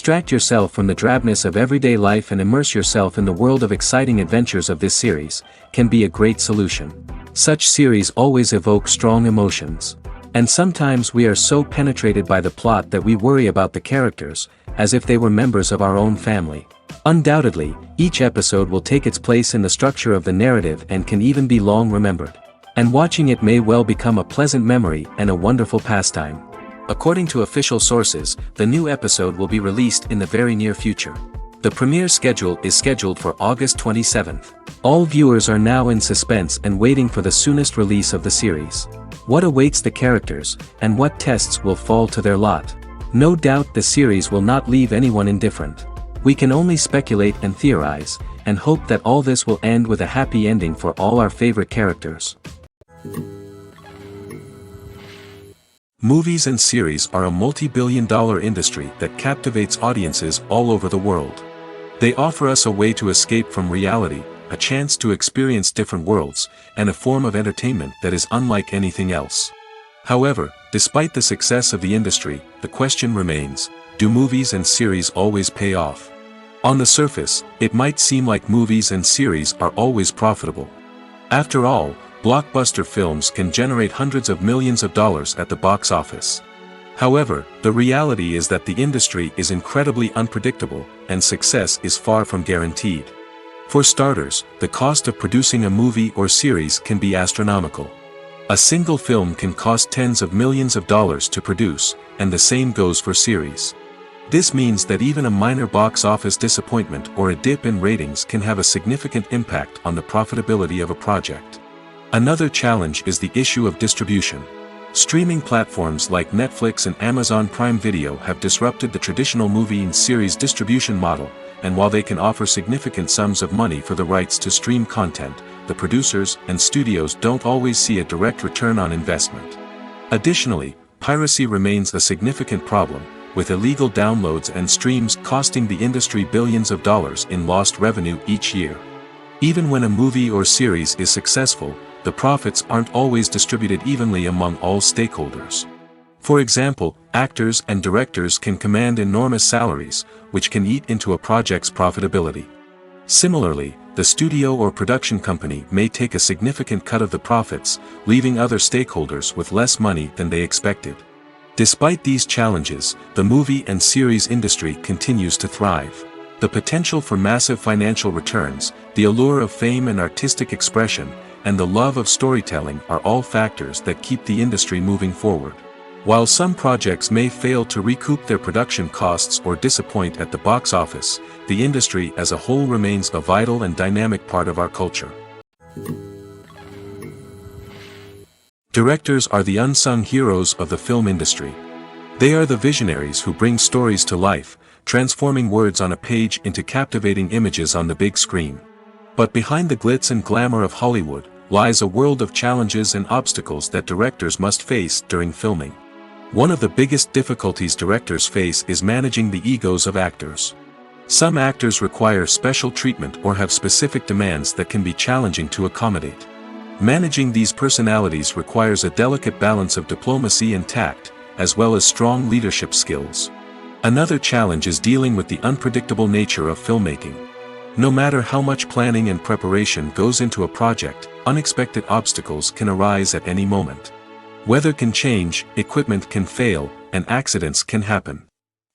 Distract yourself from the drabness of everyday life and immerse yourself in the world of exciting adventures of this series, can be a great solution. Such series always evoke strong emotions. And sometimes we are so penetrated by the plot that we worry about the characters, as if they were members of our own family. Undoubtedly, each episode will take its place in the structure of the narrative and can even be long remembered. And watching it may well become a pleasant memory and a wonderful pastime. According to official sources, the new episode will be released in the very near future. The premiere schedule is scheduled for August 27th. All viewers are now in suspense and waiting for the soonest release of the series. What awaits the characters, and what tests will fall to their lot? No doubt the series will not leave anyone indifferent. We can only speculate and theorize, and hope that all this will end with a happy ending for all our favorite characters. Movies and series are a multi-billion-dollar industry that captivates audiences all over the world. They offer us a way to escape from reality, a chance to experience different worlds, and a form of entertainment that is unlike anything else. However, despite the success of the industry, the question remains, do movies and series always pay off? On the surface, it might seem like movies and series are always profitable. After all, blockbuster films can generate hundreds of millions of dollars at the box office. However, the reality is that the industry is incredibly unpredictable, and success is far from guaranteed. For starters, the cost of producing a movie or series can be astronomical. A single film can cost tens of millions of dollars to produce, and the same goes for series. This means that even a minor box office disappointment or a dip in ratings can have a significant impact on the profitability of a project. Another challenge is the issue of distribution. Streaming platforms like Netflix and Amazon Prime Video have disrupted the traditional movie and series distribution model, and while they can offer significant sums of money for the rights to stream content, the producers and studios don't always see a direct return on investment. Additionally, piracy remains a significant problem, with illegal downloads and streams costing the industry billions of dollars in lost revenue each year. Even when a movie or series is successful, the profits aren't always distributed evenly among all stakeholders. For example, actors and directors can command enormous salaries, which can eat into a project's profitability. Similarly, the studio or production company may take a significant cut of the profits, leaving other stakeholders with less money than they expected. Despite these challenges, the movie and series industry continues to thrive. The potential for massive financial returns, the allure of fame and artistic expression, and the love of storytelling are all factors that keep the industry moving forward. While some projects may fail to recoup their production costs or disappoint at the box office, the industry as a whole remains a vital and dynamic part of our culture. Directors are the unsung heroes of the film industry. They are the visionaries who bring stories to life, transforming words on a page into captivating images on the big screen. But behind the glitz and glamour of Hollywood, lies a world of challenges and obstacles that directors must face during filming. One of the biggest difficulties directors face is managing the egos of actors. Some actors require special treatment or have specific demands that can be challenging to accommodate. Managing these personalities requires a delicate balance of diplomacy and tact, as well as strong leadership skills. Another challenge is dealing with the unpredictable nature of filmmaking. No matter how much planning and preparation goes into a project, unexpected obstacles can arise at any moment. Weather can change, equipment can fail, and accidents can happen.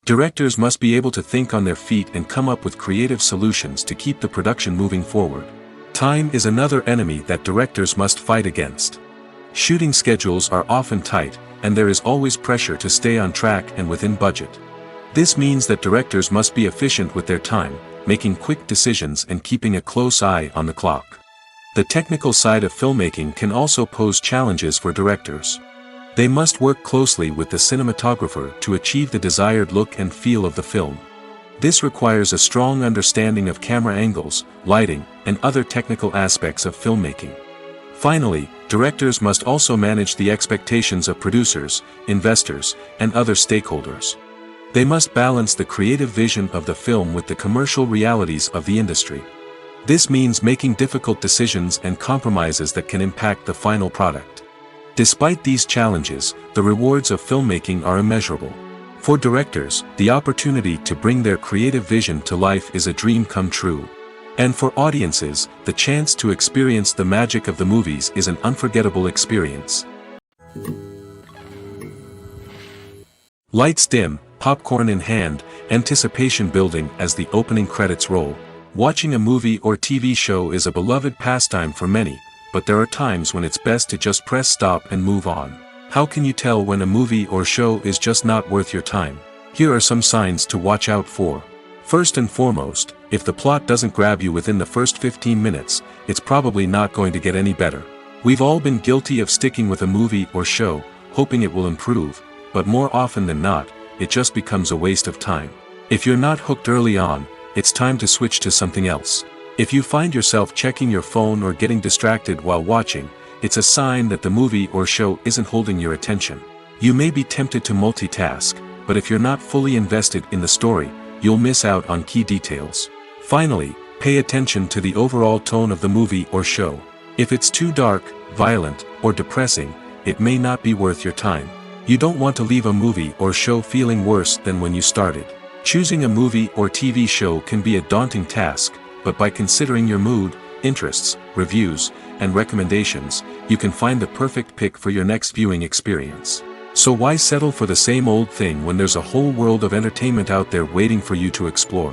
Directors must be able to think on their feet and come up with creative solutions to keep the production moving forward. Time is another enemy that directors must fight against. Shooting schedules are often tight, and there is always pressure to stay on track and within budget. This means that directors must be efficient with their time, making quick decisions and keeping a close eye on the clock. The technical side of filmmaking can also pose challenges for directors. They must work closely with the cinematographer to achieve the desired look and feel of the film. This requires a strong understanding of camera angles, lighting, and other technical aspects of filmmaking. Finally, directors must also manage the expectations of producers, investors, and other stakeholders. They must balance the creative vision of the film with the commercial realities of the industry. This means making difficult decisions and compromises that can impact the final product. Despite these challenges, the rewards of filmmaking are immeasurable. For directors, the opportunity to bring their creative vision to life is a dream come true. And for audiences, the chance to experience the magic of the movies is an unforgettable experience. Lights dim, popcorn in hand, anticipation building as the opening credits roll. Watching a movie or TV show is a beloved pastime for many, but there are times when it's best to just press stop and move on. How can you tell when a movie or show is just not worth your time? Here are some signs to watch out for. First and foremost, if the plot doesn't grab you within the first 15 minutes, it's probably not going to get any better. We've all been guilty of sticking with a movie or show, hoping it will improve, but more often than not, it just becomes a waste of time. If you're not hooked early on, it's time to switch to something else. If you find yourself checking your phone or getting distracted while watching, it's a sign that the movie or show isn't holding your attention. You may be tempted to multitask, but if you're not fully invested in the story, you'll miss out on key details. Finally, pay attention to the overall tone of the movie or show. If it's too dark, violent, or depressing, it may not be worth your time. You don't want to leave a movie or show feeling worse than when you started. Choosing a movie or TV show can be a daunting task, but by considering your mood, interests, reviews, and recommendations, you can find the perfect pick for your next viewing experience. So why settle for the same old thing when there's a whole world of entertainment out there waiting for you to explore?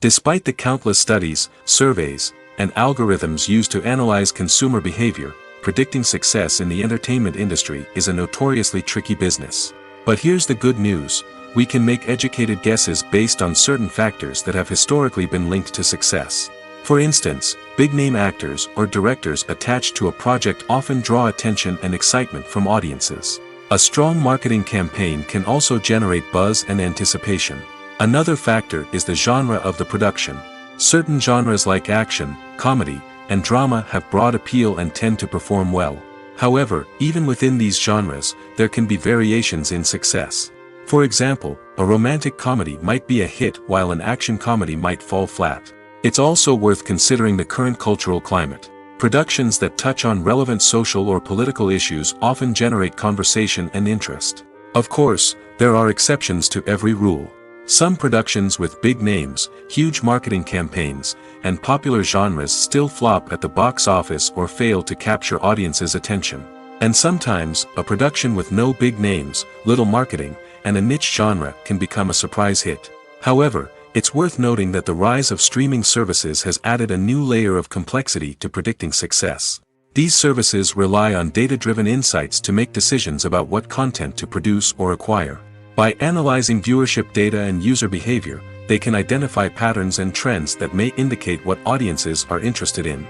Despite the countless studies, surveys, and algorithms used to analyze consumer behavior, predicting success in the entertainment industry is a notoriously tricky business. But here's the good news. We can make educated guesses based on certain factors that have historically been linked to success. For instance, big-name actors or directors attached to a project often draw attention and excitement from audiences. A strong marketing campaign can also generate buzz and anticipation. Another factor is the genre of the production. Certain genres like action, comedy, and drama have broad appeal and tend to perform well. However, even within these genres, there can be variations in success. For example, a romantic comedy might be a hit while an action comedy might fall flat. It's also worth considering the current cultural climate. Productions that touch on relevant social or political issues often generate conversation and interest. Of course, there are exceptions to every rule. Some productions with big names, huge marketing campaigns, and popular genres still flop at the box office or fail to capture audiences' attention. And sometimes, a production with no big names, little marketing, and a niche genre can become a surprise hit. However, it's worth noting that the rise of streaming services has added a new layer of complexity to predicting success. These services rely on data-driven insights to make decisions about what content to produce or acquire. By analyzing viewership data and user behavior, they can identify patterns and trends that may indicate what audiences are interested in.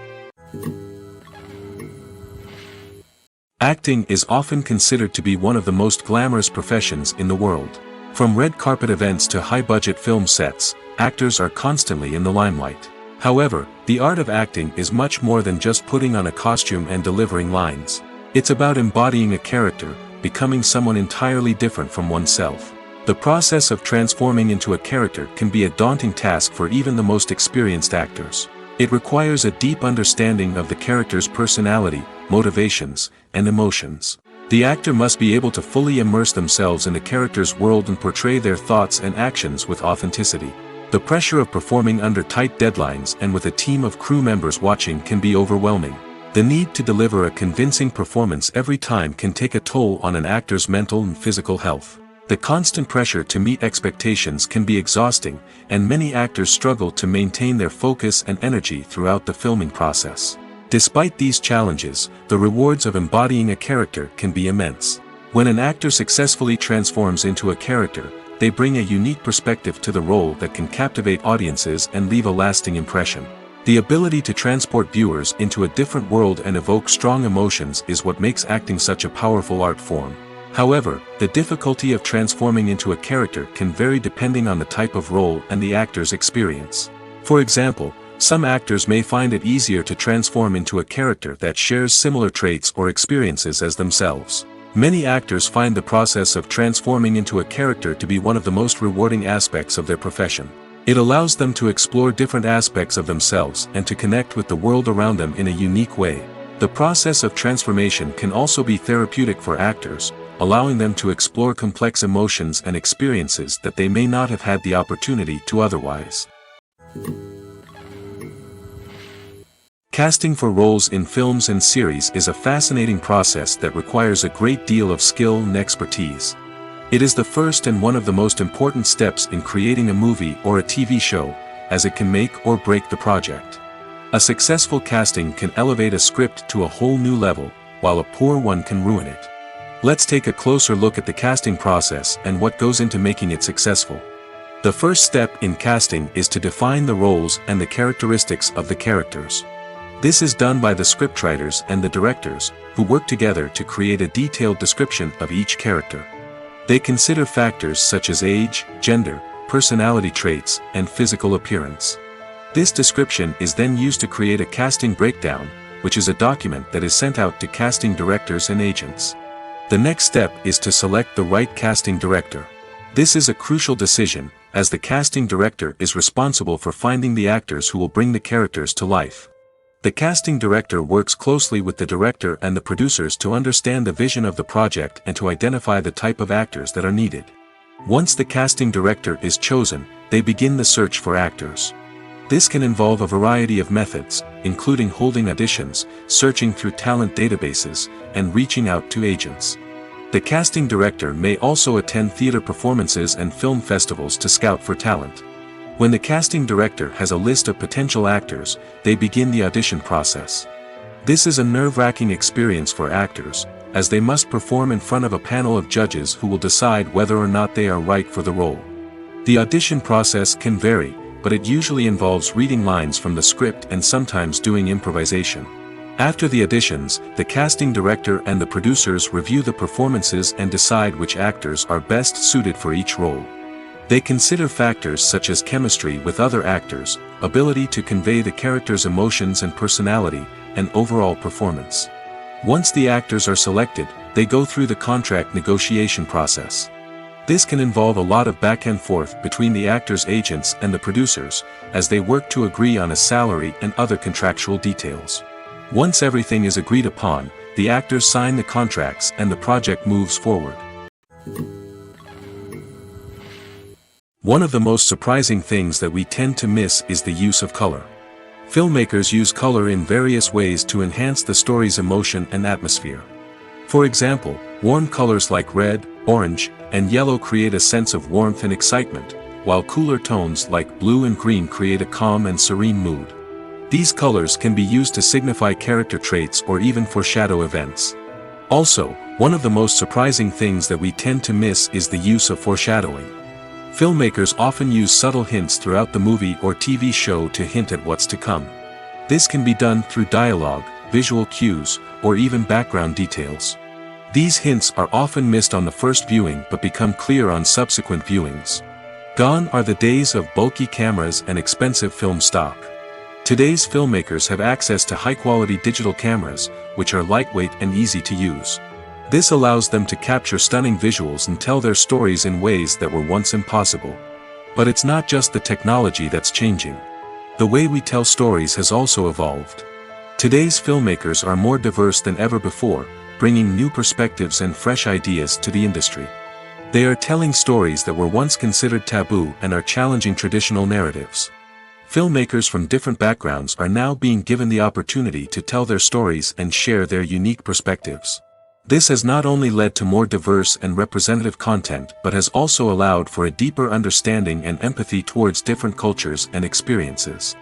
Acting is often considered to be one of the most glamorous professions in the world. From red carpet events to high-budget film sets, actors are constantly in the limelight. However, the art of acting is much more than just putting on a costume and delivering lines. It's about embodying a character, becoming someone entirely different from oneself. The process of transforming into a character can be a daunting task for even the most experienced actors. It requires a deep understanding of the character's personality, motivations, and emotions. The actor must be able to fully immerse themselves in the character's world and portray their thoughts and actions with authenticity. The pressure of performing under tight deadlines and with a team of crew members watching can be overwhelming. The need to deliver a convincing performance every time can take a toll on an actor's mental and physical health. The constant pressure to meet expectations can be exhausting, and many actors struggle to maintain their focus and energy throughout the filming process. Despite these challenges, the rewards of embodying a character can be immense. When an actor successfully transforms into a character, they bring a unique perspective to the role that can captivate audiences and leave a lasting impression. The ability to transport viewers into a different world and evoke strong emotions is what makes acting such a powerful art form. However, the difficulty of transforming into a character can vary depending on the type of role and the actor's experience. For example, some actors may find it easier to transform into a character that shares similar traits or experiences as themselves. Many actors find the process of transforming into a character to be one of the most rewarding aspects of their profession. It allows them to explore different aspects of themselves and to connect with the world around them in a unique way. The process of transformation can also be therapeutic for actors, allowing them to explore complex emotions and experiences that they may not have had the opportunity to otherwise. Casting for roles in films and series is a fascinating process that requires a great deal of skill and expertise. It is the first and one of the most important steps in creating a movie or a TV show, as it can make or break the project. A successful casting can elevate a script to a whole new level, while a poor one can ruin it. Let's take a closer look at the casting process and what goes into making it successful. The first step in casting is to define the roles and the characteristics of the characters. This is done by the scriptwriters and the directors, who work together to create a detailed description of each character. They consider factors such as age, gender, personality traits, and physical appearance. This description is then used to create a casting breakdown, which is a document that is sent out to casting directors and agents. The next step is to select the right casting director. This is a crucial decision, as the casting director is responsible for finding the actors who will bring the characters to life. The casting director works closely with the director and the producers to understand the vision of the project and to identify the type of actors that are needed. Once the casting director is chosen, they begin the search for actors. This can involve a variety of methods, including holding auditions, searching through talent databases, and reaching out to agents. The casting director may also attend theater performances and film festivals to scout for talent. When the casting director has a list of potential actors, they begin the audition process. This is a nerve-wracking experience for actors, as they must perform in front of a panel of judges who will decide whether or not they are right for the role. The audition process can vary, but it usually involves reading lines from the script and sometimes doing improvisation. After the auditions, the casting director and the producers review the performances and decide which actors are best suited for each role. They consider factors such as chemistry with other actors, ability to convey the character's emotions and personality, and overall performance. Once the actors are selected, they go through the contract negotiation process. This can involve a lot of back and forth between the actors' agents and the producers, as they work to agree on a salary and other contractual details. Once everything is agreed upon, the actors sign the contracts and the project moves forward. One of the most surprising things that we tend to miss is the use of color. Filmmakers use color in various ways to enhance the story's emotion and atmosphere. For example, warm colors like red, orange, and yellow create a sense of warmth and excitement, while cooler tones like blue and green create a calm and serene mood. These colors can be used to signify character traits or even foreshadow events. Also, one of the most surprising things that we tend to miss is the use of foreshadowing. Filmmakers often use subtle hints throughout the movie or TV show to hint at what's to come. This can be done through dialogue, visual cues, or even background details. These hints are often missed on the first viewing but become clear on subsequent viewings. Gone are the days of bulky cameras and expensive film stock. Today's filmmakers have access to high-quality digital cameras, which are lightweight and easy to use. This allows them to capture stunning visuals and tell their stories in ways that were once impossible. But it's not just the technology that's changing. The way we tell stories has also evolved. Today's filmmakers are more diverse than ever before, bringing new perspectives and fresh ideas to the industry. They are telling stories that were once considered taboo and are challenging traditional narratives. Filmmakers from different backgrounds are now being given the opportunity to tell their stories and share their unique perspectives. This has not only led to more diverse and representative content but has also allowed for a deeper understanding and empathy towards different cultures and experiences.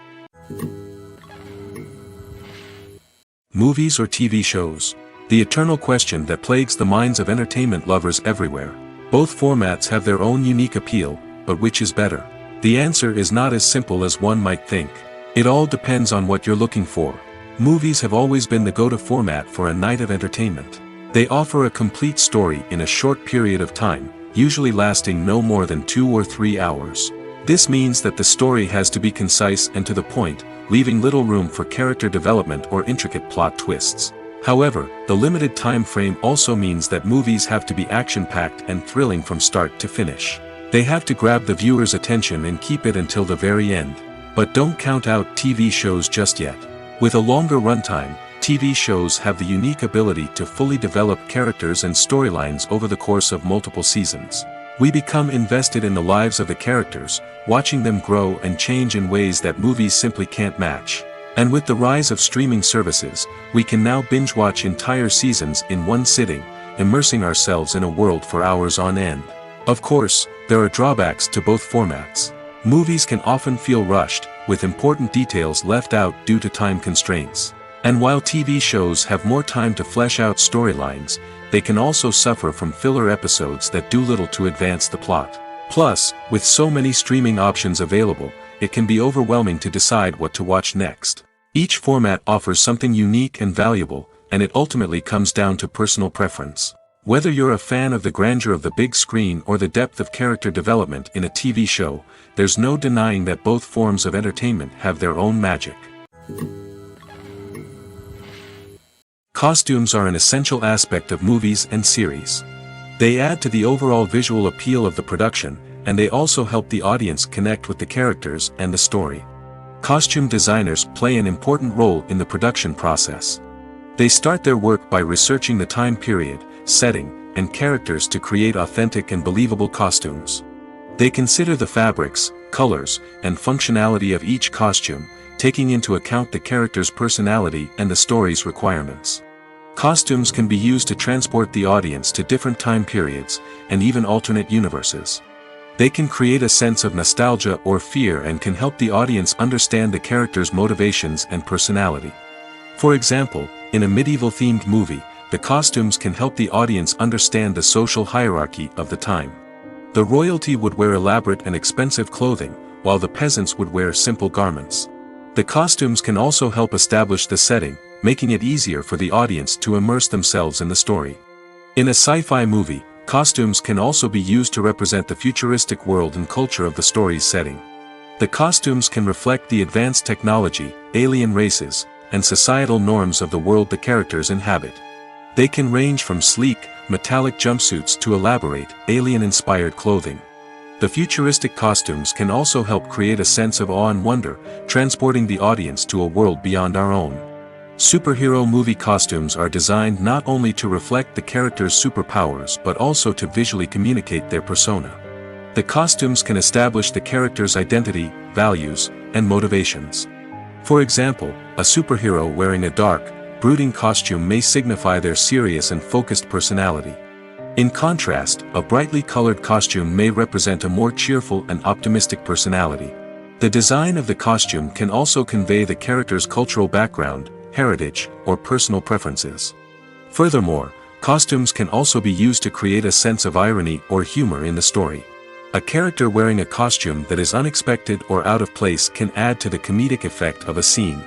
Movies or TV shows? The eternal question that plagues the minds of entertainment lovers everywhere. Both formats have their own unique appeal, but which is better? The answer is not as simple as one might think. It all depends on what you're looking for. Movies have always been the go-to format for a night of entertainment. They offer a complete story in a short period of time, usually lasting no more than 2 or 3 hours. This means that the story has to be concise and to the point, leaving little room for character development or intricate plot twists. However, the limited time frame also means that movies have to be action-packed and thrilling from start to finish. They have to grab the viewer's attention and keep it until the very end. But don't count out TV shows just yet. With a longer runtime, TV shows have the unique ability to fully develop characters and storylines over the course of multiple seasons. We become invested in the lives of the characters, watching them grow and change in ways that movies simply can't match. And with the rise of streaming services, we can now binge-watch entire seasons in one sitting, immersing ourselves in a world for hours on end. Of course, there are drawbacks to both formats. Movies can often feel rushed, with important details left out due to time constraints. And while TV shows have more time to flesh out storylines, they can also suffer from filler episodes that do little to advance the plot. Plus, with so many streaming options available, it can be overwhelming to decide what to watch next. Each format offers something unique and valuable, and it ultimately comes down to personal preference. Whether you're a fan of the grandeur of the big screen or the depth of character development in a TV show, there's no denying that both forms of entertainment have their own magic. Costumes are an essential aspect of movies and series. They add to the overall visual appeal of the production, and they also help the audience connect with the characters and the story. Costume designers play an important role in the production process. They start their work by researching the time period, setting, and characters to create authentic and believable costumes. They consider the fabrics, colors, and functionality of each costume, taking into account the character's personality and the story's requirements. Costumes can be used to transport the audience to different time periods, and even alternate universes. They can create a sense of nostalgia or fear and can help the audience understand the character's motivations and personality. For example, in a medieval-themed movie, the costumes can help the audience understand the social hierarchy of the time. The royalty would wear elaborate and expensive clothing, while the peasants would wear simple garments. The costumes can also help establish the setting, making it easier for the audience to immerse themselves in the story. In a sci-fi movie, costumes can also be used to represent the futuristic world and culture of the story's setting. The costumes can reflect the advanced technology, alien races, and societal norms of the world the characters inhabit. They can range from sleek, metallic jumpsuits to elaborate, alien-inspired clothing. The futuristic costumes can also help create a sense of awe and wonder, transporting the audience to a world beyond our own. Superhero movie costumes are designed not only to reflect the character's superpowers but also to visually communicate their persona. The costumes can establish the character's identity, values, and motivations. For example, a superhero wearing a dark, brooding costume may signify their serious and focused personality. In contrast, a brightly colored costume may represent a more cheerful and optimistic personality. The design of the costume can also convey the character's cultural background, heritage, or personal preferences. Furthermore, costumes can also be used to create a sense of irony or humor in the story. A character wearing a costume that is unexpected or out of place can add to the comedic effect of a scene.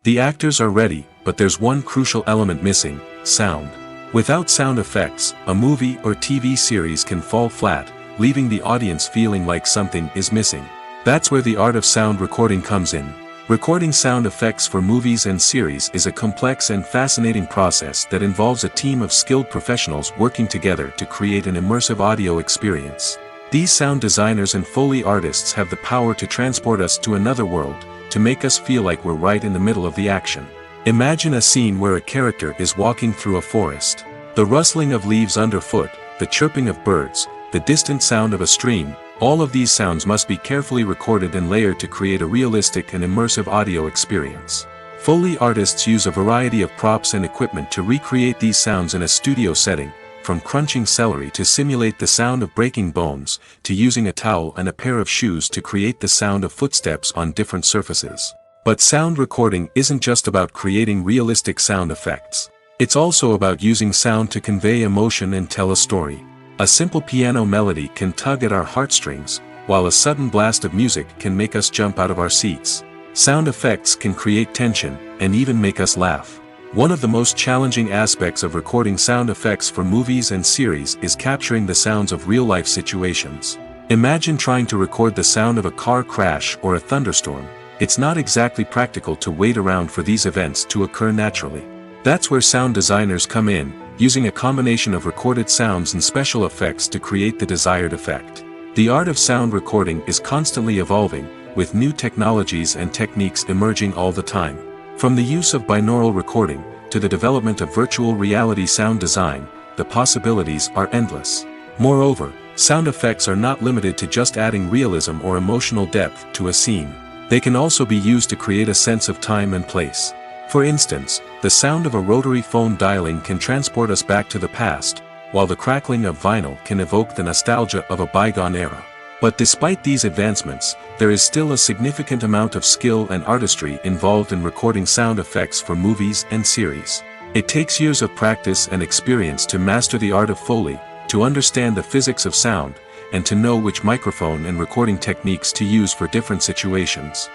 The actors are ready, but there's one crucial element missing: sound. Without sound effects, a movie or TV series can fall flat, leaving the audience feeling like something is missing. That's where the art of sound recording comes in. Recording sound effects for movies and series is a complex and fascinating process that involves a team of skilled professionals working together to create an immersive audio experience. These sound designers and Foley artists have the power to transport us to another world, to make us feel like we're right in the middle of the action. Imagine a scene where a character is walking through a forest. The rustling of leaves underfoot, the chirping of birds, the distant sound of a stream, all of these sounds must be carefully recorded and layered to create a realistic and immersive audio experience. Foley artists use a variety of props and equipment to recreate these sounds in a studio setting, from crunching celery to simulate the sound of breaking bones, to using a towel and a pair of shoes to create the sound of footsteps on different surfaces. But sound recording isn't just about creating realistic sound effects. It's also about using sound to convey emotion and tell a story. A simple piano melody can tug at our heartstrings, while a sudden blast of music can make us jump out of our seats. Sound effects can create tension, and even make us laugh. One of the most challenging aspects of recording sound effects for movies and series is capturing the sounds of real-life situations. Imagine trying to record the sound of a car crash or a thunderstorm. It's not exactly practical to wait around for these events to occur naturally. That's where sound designers come in, using a combination of recorded sounds and special effects to create the desired effect. The art of sound recording is constantly evolving, with new technologies and techniques emerging all the time. From the use of binaural recording, to the development of virtual reality sound design, the possibilities are endless. Moreover, sound effects are not limited to just adding realism or emotional depth to a scene. They can also be used to create a sense of time and place. For instance, the sound of a rotary phone dialing can transport us back to the past, while the crackling of vinyl can evoke the nostalgia of a bygone era. But despite these advancements, there is still a significant amount of skill and artistry involved in recording sound effects for movies and series. It takes years of practice and experience to master the art of Foley, to understand the physics of sound, and to know which microphone and recording techniques to use for different situations.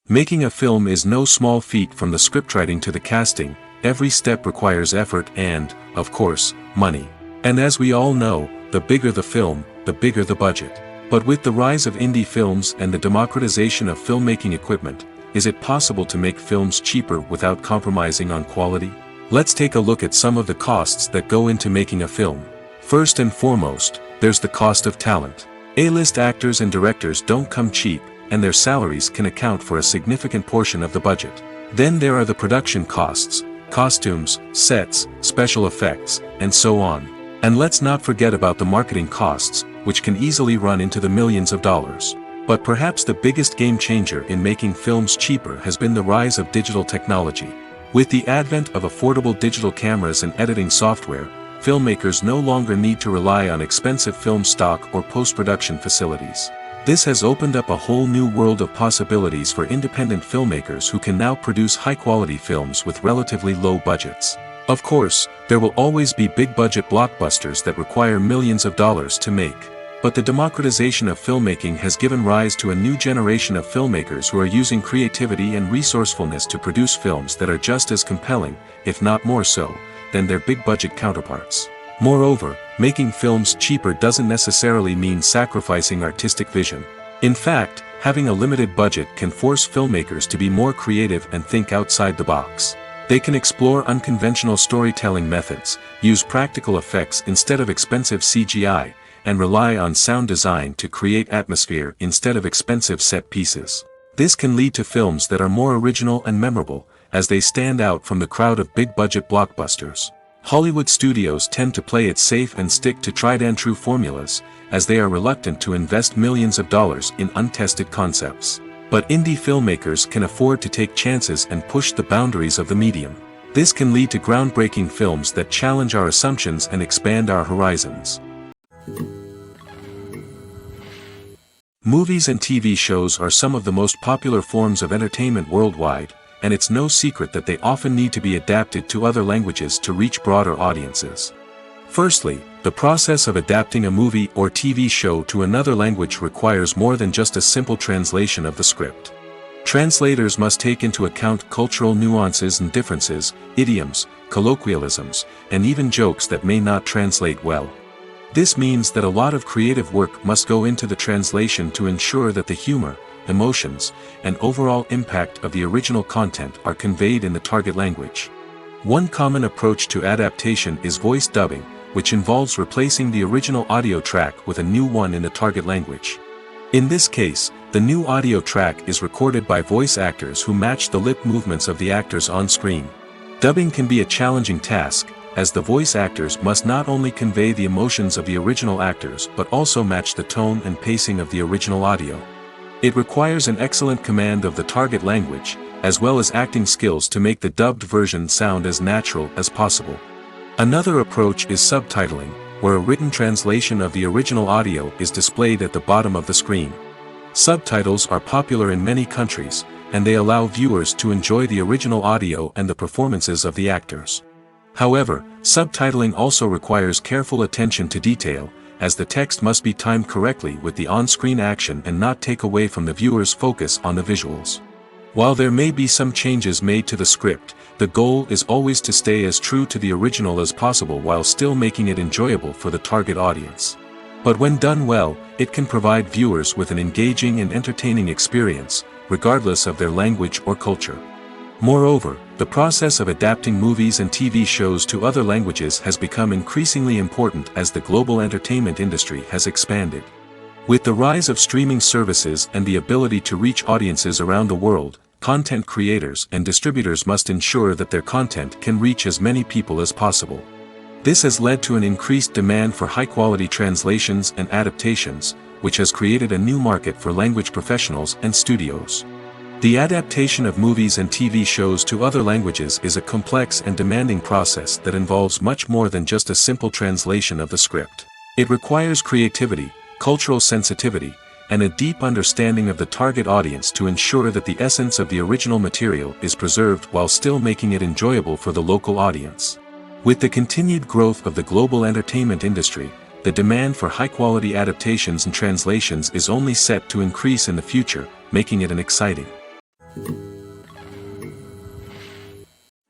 Making a film is no small feat. From the scriptwriting to the casting, every step requires effort and, of course, money. And as we all know, the bigger the film, the bigger the budget. But with the rise of indie films and the democratization of filmmaking equipment, is it possible to make films cheaper without compromising on quality? Let's take a look at some of the costs that go into making a film. First and foremost, there's the cost of talent. A-list actors and directors don't come cheap, and their salaries can account for a significant portion of the budget. Then there are the production costs, costumes, sets, special effects, and so on. And let's not forget about the marketing costs, which can easily run into the millions of dollars. But perhaps the biggest game changer in making films cheaper has been the rise of digital technology. With the advent of affordable digital cameras and editing software, filmmakers no longer need to rely on expensive film stock or post-production facilities. This has opened up a whole new world of possibilities for independent filmmakers who can now produce high-quality films with relatively low budgets. Of course, there will always be big-budget blockbusters that require millions of dollars to make. But the democratization of filmmaking has given rise to a new generation of filmmakers who are using creativity and resourcefulness to produce films that are just as compelling, if not more so, than their big-budget counterparts. Moreover, making films cheaper doesn't necessarily mean sacrificing artistic vision. In fact, having a limited budget can force filmmakers to be more creative and think outside the box. They can explore unconventional storytelling methods, use practical effects instead of expensive CGI, and rely on sound design to create atmosphere instead of expensive set pieces. This can lead to films that are more original and memorable, as they stand out from the crowd of big-budget blockbusters. Hollywood studios tend to play it safe and stick to tried-and-true formulas, as they are reluctant to invest millions of dollars in untested concepts. But indie filmmakers can afford to take chances and push the boundaries of the medium. This can lead to groundbreaking films that challenge our assumptions and expand our horizons. Movies and TV shows are some of the most popular forms of entertainment worldwide, and it's no secret that they often need to be adapted to other languages to reach broader audiences. Firstly, the process of adapting a movie or TV show to another language requires more than just a simple translation of the script. Translators must take into account cultural nuances and differences, idioms, colloquialisms, and even jokes that may not translate well. This means that a lot of creative work must go into the translation to ensure that the humor, emotions, and overall impact of the original content are conveyed in the target language. One common approach to adaptation is voice dubbing, which involves replacing the original audio track with a new one in the target language. In this case, the new audio track is recorded by voice actors who match the lip movements of the actors on screen. Dubbing can be a challenging task, as the voice actors must not only convey the emotions of the original actors but also match the tone and pacing of the original audio. It requires an excellent command of the target language, as well as acting skills to make the dubbed version sound as natural as possible. Another approach is subtitling, where a written translation of the original audio is displayed at the bottom of the screen. Subtitles are popular in many countries, and they allow viewers to enjoy the original audio and the performances of the actors. However, subtitling also requires careful attention to detail, as the text must be timed correctly with the on-screen action and not take away from the viewer's focus on the visuals. While there may be some changes made to the script, the goal is always to stay as true to the original as possible while still making it enjoyable for the target audience. But when done well, it can provide viewers with an engaging and entertaining experience, regardless of their language or culture. Moreover, the process of adapting movies and TV shows to other languages has become increasingly important as the global entertainment industry has expanded. With the rise of streaming services and the ability to reach audiences around the world, content creators and distributors must ensure that their content can reach as many people as possible. This has led to an increased demand for high-quality translations and adaptations, which has created a new market for language professionals and studios. The adaptation of movies and TV shows to other languages is a complex and demanding process that involves much more than just a simple translation of the script. It requires creativity, cultural sensitivity, and a deep understanding of the target audience to ensure that the essence of the original material is preserved while still making it enjoyable for the local audience. With the continued growth of the global entertainment industry, the demand for high-quality adaptations and translations is only set to increase in the future, making it an exciting.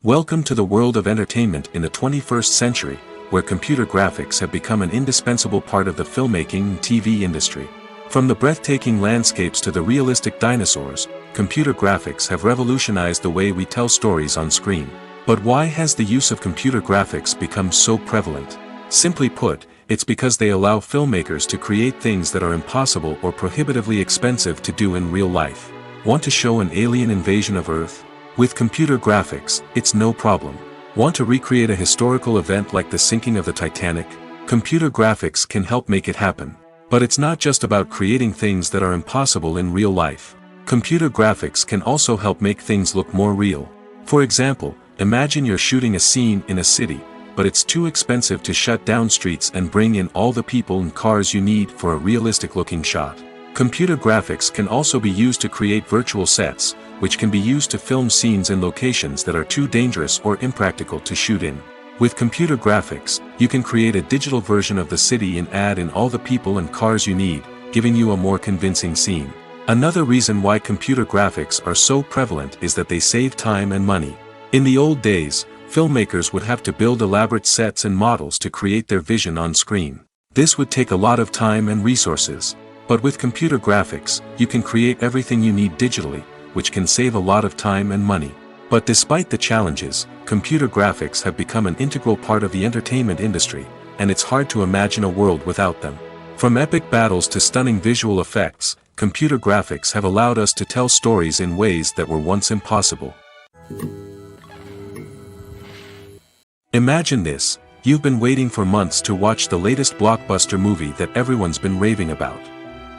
Welcome to the world of entertainment in the 21st century, where computer graphics have become an indispensable part of the filmmaking and TV industry. From the breathtaking landscapes to the realistic dinosaurs, computer graphics have revolutionized the way we tell stories on screen. But why has the use of computer graphics become so prevalent? Simply put, it's because they allow filmmakers to create things that are impossible or prohibitively expensive to do in real life. Want to show an alien invasion of Earth? With computer graphics, it's no problem. Want to recreate a historical event like the sinking of the Titanic? Computer graphics can help make it happen. But it's not just about creating things that are impossible in real life. Computer graphics can also help make things look more real. For example, imagine you're shooting a scene in a city, but it's too expensive to shut down streets and bring in all the people and cars you need for a realistic-looking shot. Computer graphics can also be used to create virtual sets, which can be used to film scenes in locations that are too dangerous or impractical to shoot in. With computer graphics, you can create a digital version of the city and add in all the people and cars you need, giving you a more convincing scene. Another reason why computer graphics are so prevalent is that they save time and money. In the old days, filmmakers would have to build elaborate sets and models to create their vision on screen. This would take a lot of time and resources. But with computer graphics, you can create everything you need digitally, which can save a lot of time and money. But despite the challenges, computer graphics have become an integral part of the entertainment industry, and it's hard to imagine a world without them. From epic battles to stunning visual effects, computer graphics have allowed us to tell stories in ways that were once impossible. Imagine this: you've been waiting for months to watch the latest blockbuster movie that everyone's been raving about.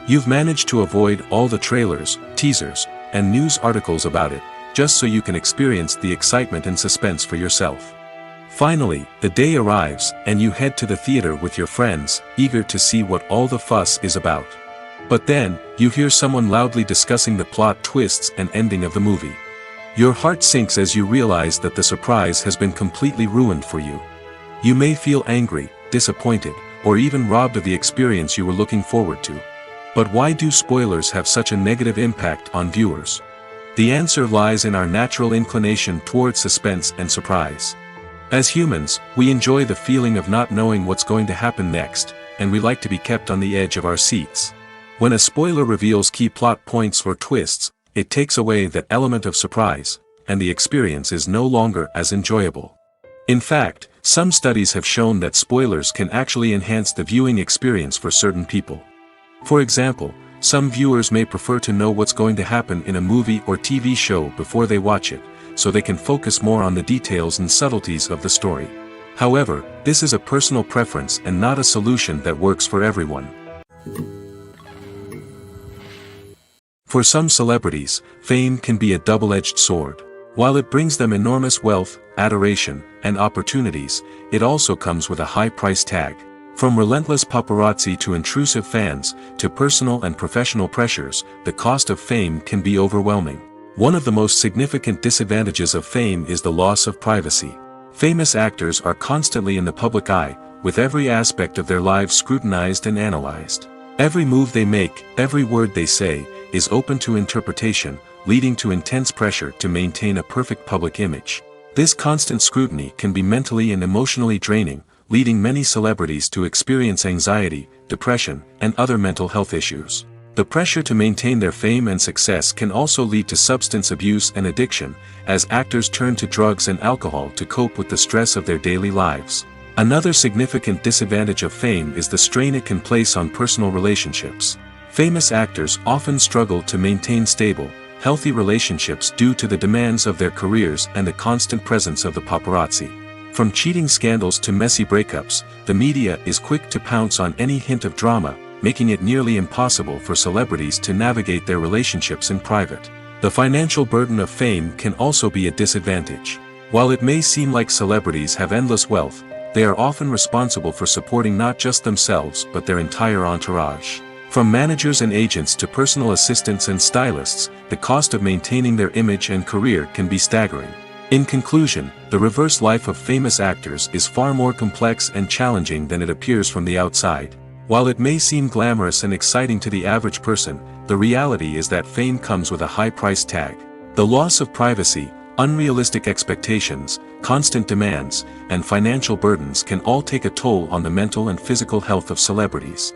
You've managed to avoid all the trailers, teasers, and news articles about it, just so you can experience the excitement and suspense for yourself. Finally, the day arrives, and you head to the theater with your friends, eager to see what all the fuss is about. But then, you hear someone loudly discussing the plot twists and ending of the movie. Your heart sinks as you realize that the surprise has been completely ruined for you. You may feel angry, disappointed, or even robbed of the experience you were looking forward to. But why do spoilers have such a negative impact on viewers? The answer lies in our natural inclination toward suspense and surprise. As humans, we enjoy the feeling of not knowing what's going to happen next, and we like to be kept on the edge of our seats. When a spoiler reveals key plot points or twists, it takes away that element of surprise, and the experience is no longer as enjoyable. In fact, some studies have shown that spoilers can actually enhance the viewing experience for certain people. For example, some viewers may prefer to know what's going to happen in a movie or TV show before they watch it, so they can focus more on the details and subtleties of the story. However, this is a personal preference and not a solution that works for everyone. For some celebrities, fame can be a double-edged sword. While it brings them enormous wealth, adoration, and opportunities, it also comes with a high price tag. From relentless paparazzi to intrusive fans, to personal and professional pressures, the cost of fame can be overwhelming. One of the most significant disadvantages of fame is the loss of privacy. Famous actors are constantly in the public eye, with every aspect of their lives scrutinized and analyzed. Every move they make, every word they say, is open to interpretation, leading to intense pressure to maintain a perfect public image. This constant scrutiny can be mentally and emotionally draining, leading many celebrities to experience anxiety, depression, and other mental health issues. The pressure to maintain their fame and success can also lead to substance abuse and addiction, as actors turn to drugs and alcohol to cope with the stress of their daily lives. Another significant disadvantage of fame is the strain it can place on personal relationships. Famous actors often struggle to maintain stable, healthy relationships due to the demands of their careers and the constant presence of the paparazzi. From cheating scandals to messy breakups, the media is quick to pounce on any hint of drama, making it nearly impossible for celebrities to navigate their relationships in private. The financial burden of fame can also be a disadvantage. While it may seem like celebrities have endless wealth, they are often responsible for supporting not just themselves but their entire entourage. From managers and agents to personal assistants and stylists, the cost of maintaining their image and career can be staggering. In conclusion, the reverse life of famous actors is far more complex and challenging than it appears from the outside. While it may seem glamorous and exciting to the average person, the reality is that fame comes with a high price tag. The loss of privacy, unrealistic expectations, constant demands, and financial burdens can all take a toll on the mental and physical health of celebrities.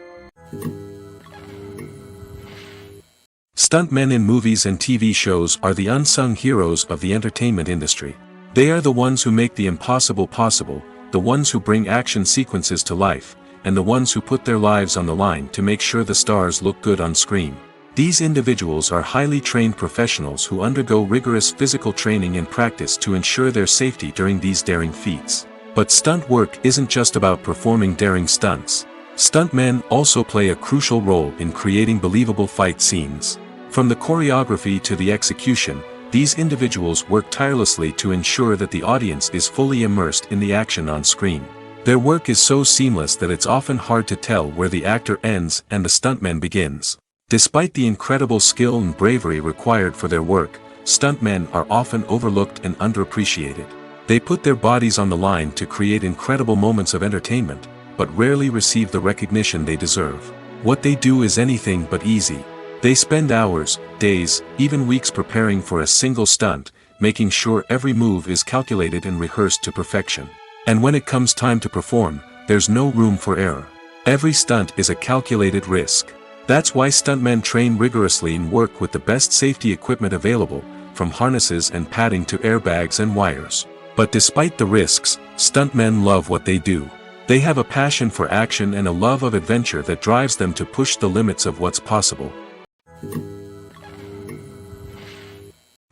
Stuntmen in movies and TV shows are the unsung heroes of the entertainment industry. They are the ones who make the impossible possible, the ones who bring action sequences to life, and the ones who put their lives on the line to make sure the stars look good on screen. These individuals are highly trained professionals who undergo rigorous physical training and practice to ensure their safety during these daring feats. But stunt work isn't just about performing daring stunts. Stuntmen also play a crucial role in creating believable fight scenes. From the choreography to the execution, these individuals work tirelessly to ensure that the audience is fully immersed in the action on screen. Their work is so seamless that it's often hard to tell where the actor ends and the stuntman begins. Despite the incredible skill and bravery required for their work, stuntmen are often overlooked and underappreciated. They put their bodies on the line to create incredible moments of entertainment, but rarely receive the recognition they deserve. What they do is anything but easy. They spend hours, days, even weeks preparing for a single stunt, making sure every move is calculated and rehearsed to perfection. And when it comes time to perform, there's no room for error. Every stunt is a calculated risk. That's why stuntmen train rigorously and work with the best safety equipment available, from harnesses and padding to airbags and wires. But despite the risks, stuntmen love what they do. They have a passion for action and a love of adventure that drives them to push the limits of what's possible.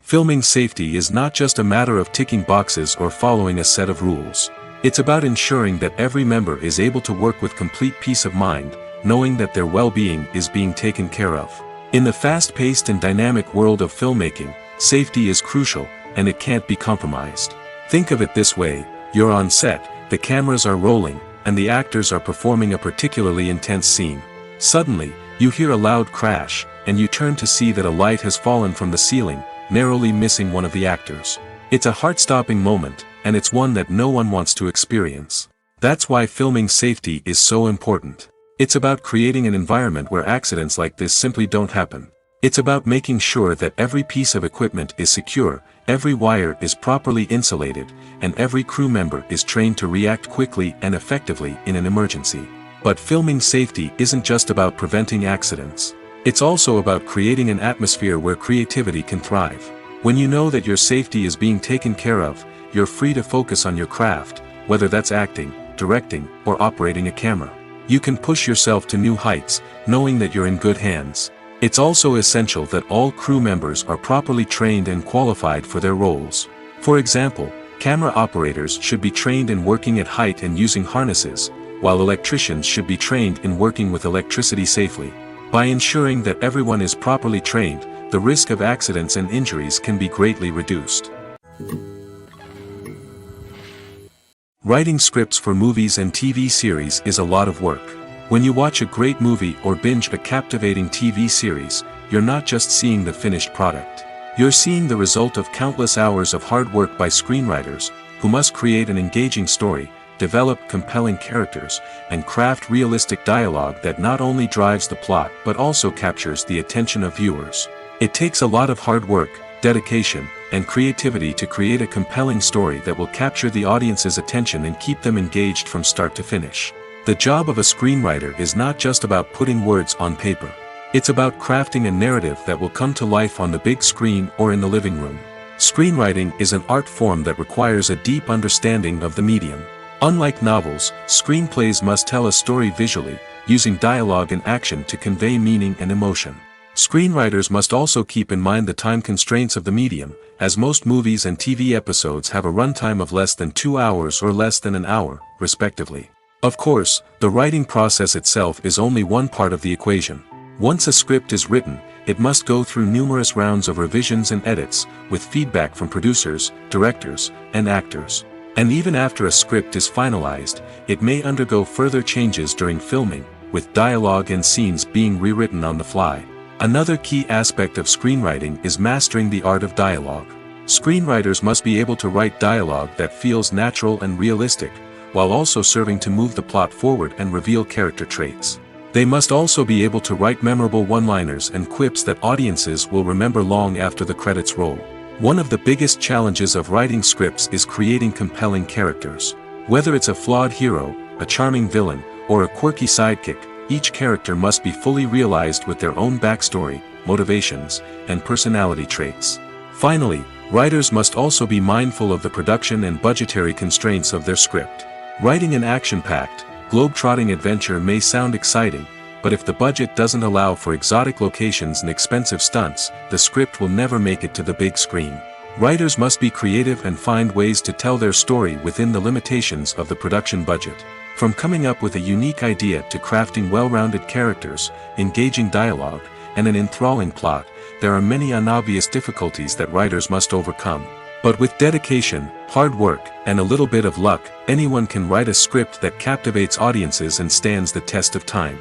Filming safety is not just a matter of ticking boxes or following a set of rules. It's about ensuring that every member is able to work with complete peace of mind, knowing that their well-being is being taken care of. In the fast-paced and dynamic world of filmmaking, safety is crucial, and it can't be compromised. Think of it this way: you're on set, the cameras are rolling, and the actors are performing a particularly intense scene. Suddenly, you hear a loud crash, and you turn to see that a light has fallen from the ceiling, narrowly missing one of the actors. It's a heart-stopping moment, and it's one that no one wants to experience. That's why filming safety is so important. It's about creating an environment where accidents like this simply don't happen. It's about making sure that every piece of equipment is secure, every wire is properly insulated, and every crew member is trained to react quickly and effectively in an emergency. But filming safety isn't just about preventing accidents. It's also about creating an atmosphere where creativity can thrive. When you know that your safety is being taken care of, you're free to focus on your craft, whether that's acting, directing, or operating a camera. You can push yourself to new heights, knowing that you're in good hands. It's also essential that all crew members are properly trained and qualified for their roles. For example, camera operators should be trained in working at height and using harnesses, while electricians should be trained in working with electricity safely. By ensuring that everyone is properly trained, the risk of accidents and injuries can be greatly reduced. Writing scripts for movies and TV series is a lot of work. When you watch a great movie or binge a captivating TV series, you're not just seeing the finished product. You're seeing the result of countless hours of hard work by screenwriters, who must create an engaging story, develop compelling characters, and craft realistic dialogue that not only drives the plot but also captures the attention of viewers. It takes a lot of hard work, dedication, and creativity to create a compelling story that will capture the audience's attention and keep them engaged from start to finish. The job of a screenwriter is not just about putting words on paper. It's about crafting a narrative that will come to life on the big screen or in the living room. Screenwriting is an art form that requires a deep understanding of the medium. Unlike novels, screenplays must tell a story visually, using dialogue and action to convey meaning and emotion. Screenwriters must also keep in mind the time constraints of the medium, as most movies and TV episodes have a runtime of less than 2 hours or less than an hour, respectively. Of course, the writing process itself is only one part of the equation. Once a script is written, it must go through numerous rounds of revisions and edits, with feedback from producers, directors, and actors. And even after a script is finalized, it may undergo further changes during filming, with dialogue and scenes being rewritten on the fly. Another key aspect of screenwriting is mastering the art of dialogue. Screenwriters must be able to write dialogue that feels natural and realistic, while also serving to move the plot forward and reveal character traits. They must also be able to write memorable one-liners and quips that audiences will remember long after the credits roll. One of the biggest challenges of writing scripts is creating compelling characters. Whether it's a flawed hero, a charming villain, or a quirky sidekick, each character must be fully realized with their own backstory, motivations, and personality traits. Finally, writers must also be mindful of the production and budgetary constraints of their script. Writing an action-packed, globe-trotting adventure may sound exciting, but if the budget doesn't allow for exotic locations and expensive stunts, the script will never make it to the big screen. Writers must be creative and find ways to tell their story within the limitations of the production budget. From coming up with a unique idea to crafting well-rounded characters, engaging dialogue, and an enthralling plot, there are many unobvious difficulties that writers must overcome. But with dedication, hard work, and a little bit of luck, anyone can write a script that captivates audiences and stands the test of time.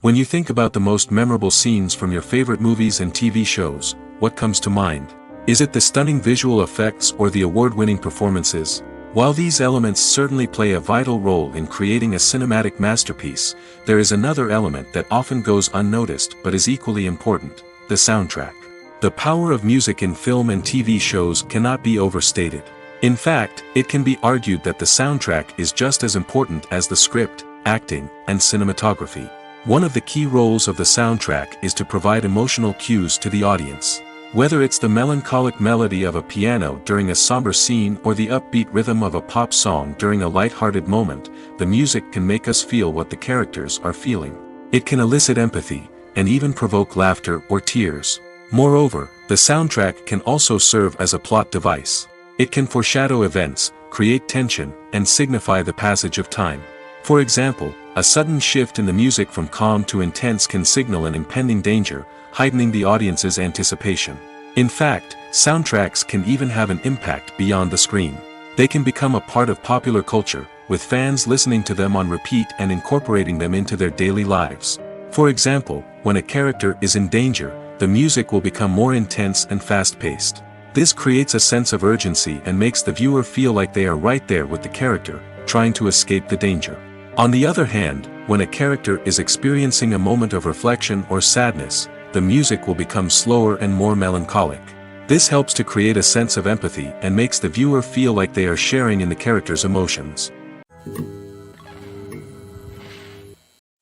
When you think about the most memorable scenes from your favorite movies and TV shows, what comes to mind? Is it the stunning visual effects or the award-winning performances? While these elements certainly play a vital role in creating a cinematic masterpiece, there is another element that often goes unnoticed but is equally important: the soundtrack. The power of music in film and TV shows cannot be overstated. In fact, it can be argued that the soundtrack is just as important as the script, acting, and cinematography. One of the key roles of the soundtrack is to provide emotional cues to the audience. Whether it's the melancholic melody of a piano during a somber scene or the upbeat rhythm of a pop song during a light-hearted moment, the music can make us feel what the characters are feeling. It can elicit empathy, and even provoke laughter or tears. Moreover, the soundtrack can also serve as a plot device. It can foreshadow events, create tension, and signify the passage of time. For example, a sudden shift in the music from calm to intense can signal an impending danger, heightening the audience's anticipation. In fact, soundtracks can even have an impact beyond the screen. They can become a part of popular culture, with fans listening to them on repeat and incorporating them into their daily lives. For example, when a character is in danger, the music will become more intense and fast-paced. This creates a sense of urgency and makes the viewer feel like they are right there with the character, trying to escape the danger. On the other hand, when a character is experiencing a moment of reflection or sadness, the music will become slower and more melancholic. This helps to create a sense of empathy and makes the viewer feel like they are sharing in the character's emotions.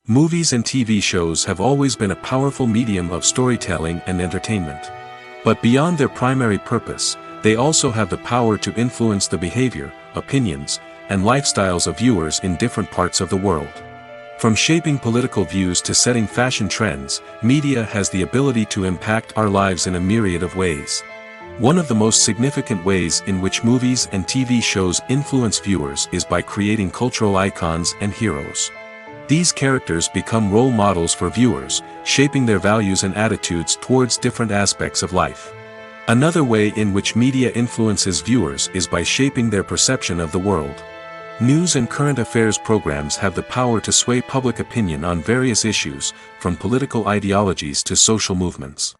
Movies and TV shows have always been a powerful medium of storytelling and entertainment. But beyond their primary purpose, they also have the power to influence the behavior, opinions, and lifestyles of viewers in different parts of the world. From shaping political views to setting fashion trends, media has the ability to impact our lives in a myriad of ways. One of the most significant ways in which movies and TV shows influence viewers is by creating cultural icons and heroes. These characters become role models for viewers, shaping their values and attitudes towards different aspects of life. Another way in which media influences viewers is by shaping their perception of the world. News and current affairs programs have the power to sway public opinion on various issues, from political ideologies to social movements.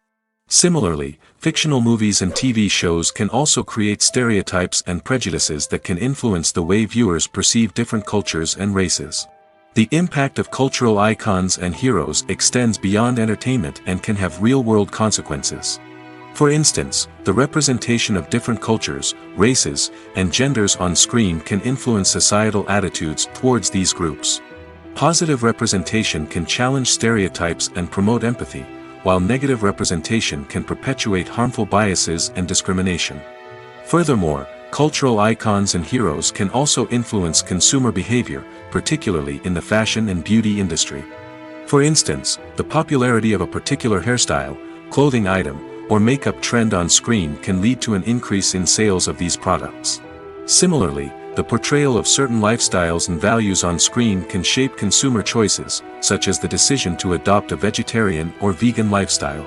Similarly, fictional movies and TV shows can also create stereotypes and prejudices that can influence the way viewers perceive different cultures and races. The impact of cultural icons and heroes extends beyond entertainment and can have real-world consequences. For instance, the representation of different cultures, races, and genders on screen can influence societal attitudes towards these groups. Positive representation can challenge stereotypes and promote empathy, while negative representation can perpetuate harmful biases and discrimination. Furthermore, cultural icons and heroes can also influence consumer behavior, particularly in the fashion and beauty industry. For instance, the popularity of a particular hairstyle, clothing item, or makeup trend on screen can lead to an increase in sales of these products. Similarly, the portrayal of certain lifestyles and values on screen can shape consumer choices, such as the decision to adopt a vegetarian or vegan lifestyle.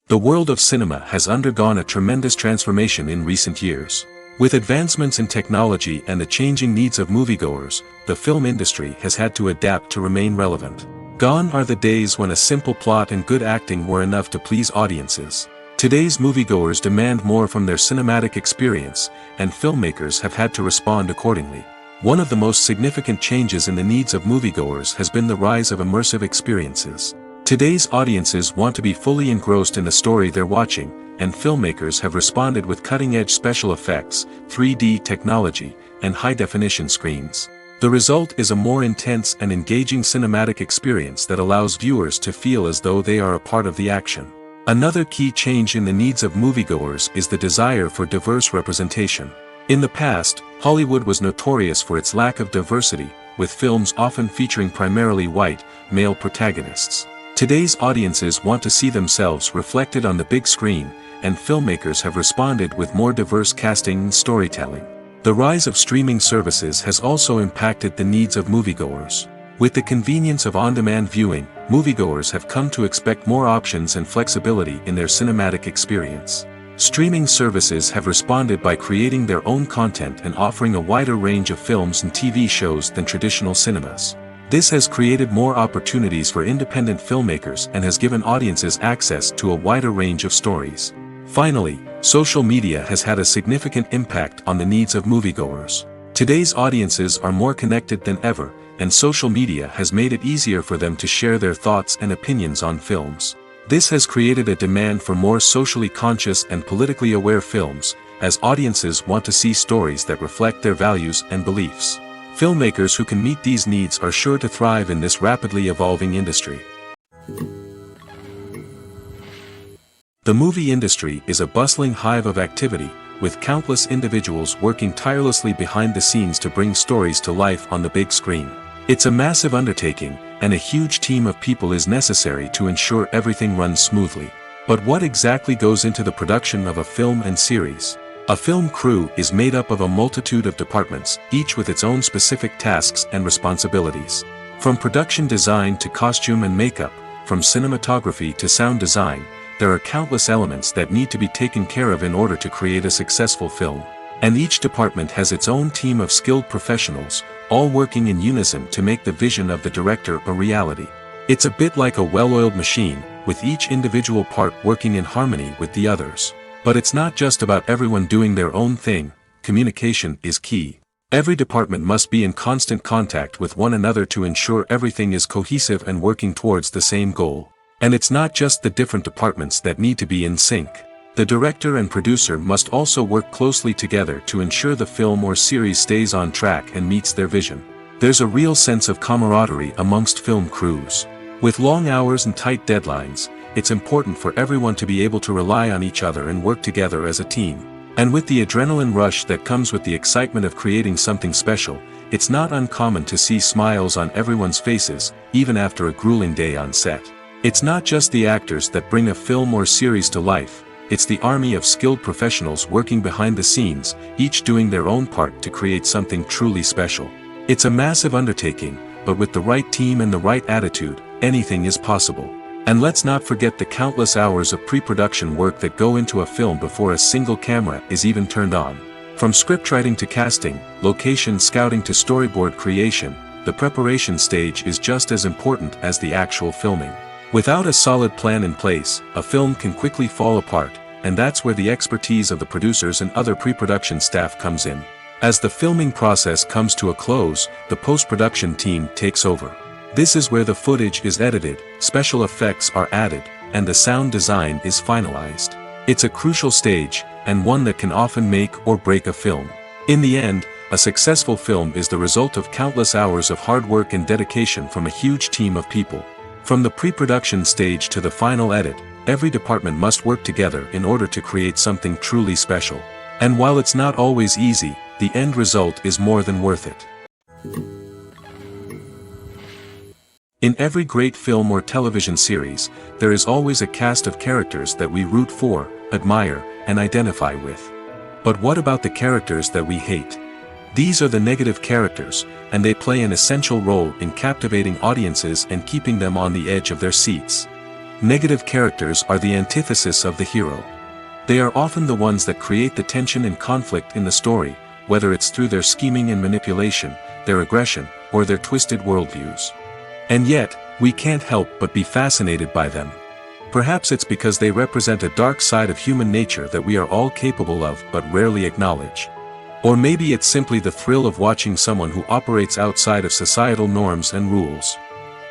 The world of cinema has undergone a tremendous transformation in recent years. With advancements in technology and the changing needs of moviegoers, the film industry has had to adapt to remain relevant. Gone are the days when a simple plot and good acting were enough to please audiences. Today's moviegoers demand more from their cinematic experience, and filmmakers have had to respond accordingly. One of the most significant changes in the needs of moviegoers has been the rise of immersive experiences. Today's audiences want to be fully engrossed in the story they're watching, and filmmakers have responded with cutting-edge special effects, 3D technology, and high-definition screens. The result is a more intense and engaging cinematic experience that allows viewers to feel as though they are a part of the action. Another key change in the needs of moviegoers is the desire for diverse representation. In the past, Hollywood was notorious for its lack of diversity, with films often featuring primarily white, male protagonists. Today's audiences want to see themselves reflected on the big screen, and filmmakers have responded with more diverse casting and storytelling. The rise of streaming services has also impacted the needs of moviegoers. With the convenience of on-demand viewing, moviegoers have come to expect more options and flexibility in their cinematic experience. Streaming services have responded by creating their own content and offering a wider range of films and TV shows than traditional cinemas. This has created more opportunities for independent filmmakers and has given audiences access to a wider range of stories. Finally, social media has had a significant impact on the needs of moviegoers. Today's audiences are more connected than ever, and social media has made it easier for them to share their thoughts and opinions on films. This has created a demand for more socially conscious and politically aware films, as audiences want to see stories that reflect their values and beliefs. Filmmakers who can meet these needs are sure to thrive in this rapidly evolving industry. The movie industry is a bustling hive of activity, with countless individuals working tirelessly behind the scenes to bring stories to life on the big screen. It's a massive undertaking, and a huge team of people is necessary to ensure everything runs smoothly. But what exactly goes into the production of a film and series? A film crew is made up of a multitude of departments, each with its own specific tasks and responsibilities. From production design to costume and makeup, from cinematography to sound design, there are countless elements that need to be taken care of in order to create a successful film. And each department has its own team of skilled professionals, all working in unison to make the vision of the director a reality. It's a bit like a well-oiled machine, with each individual part working in harmony with the others. But it's not just about everyone doing their own thing. Communication is key. Every department must be in constant contact with one another to ensure everything is cohesive and working towards the same goal. And it's not just the different departments that need to be in sync. The director and producer must also work closely together to ensure the film or series stays on track and meets their vision. There's a real sense of camaraderie amongst film crews. With long hours and tight deadlines, it's important for everyone to be able to rely on each other and work together as a team. And with the adrenaline rush that comes with the excitement of creating something special, it's not uncommon to see smiles on everyone's faces, even after a grueling day on set. It's not just the actors that bring a film or series to life, it's the army of skilled professionals working behind the scenes, each doing their own part to create something truly special. It's a massive undertaking, but with the right team and the right attitude, anything is possible. And let's not forget the countless hours of pre-production work that go into a film before a single camera is even turned on. From scriptwriting to casting, location scouting to storyboard creation, the preparation stage is just as important as the actual filming. Without a solid plan in place, a film can quickly fall apart, and that's where the expertise of the producers and other pre-production staff comes in. As the filming process comes to a close, the post-production team takes over. This is where the footage is edited, special effects are added, and the sound design is finalized. It's a crucial stage, and one that can often make or break a film. In the end, a successful film is the result of countless hours of hard work and dedication from a huge team of people. From the pre-production stage to the final edit, every department must work together in order to create something truly special. And while it's not always easy, the end result is more than worth it. In every great film or television series, there is always a cast of characters that we root for, admire, and identify with. But what about the characters that we hate? These are the negative characters, and they play an essential role in captivating audiences and keeping them on the edge of their seats. Negative characters are the antithesis of the hero. They are often the ones that create the tension and conflict in the story, whether it's through their scheming and manipulation, their aggression, or their twisted worldviews. And yet, we can't help but be fascinated by them. Perhaps it's because they represent a dark side of human nature that we are all capable of but rarely acknowledge. Or maybe it's simply the thrill of watching someone who operates outside of societal norms and rules.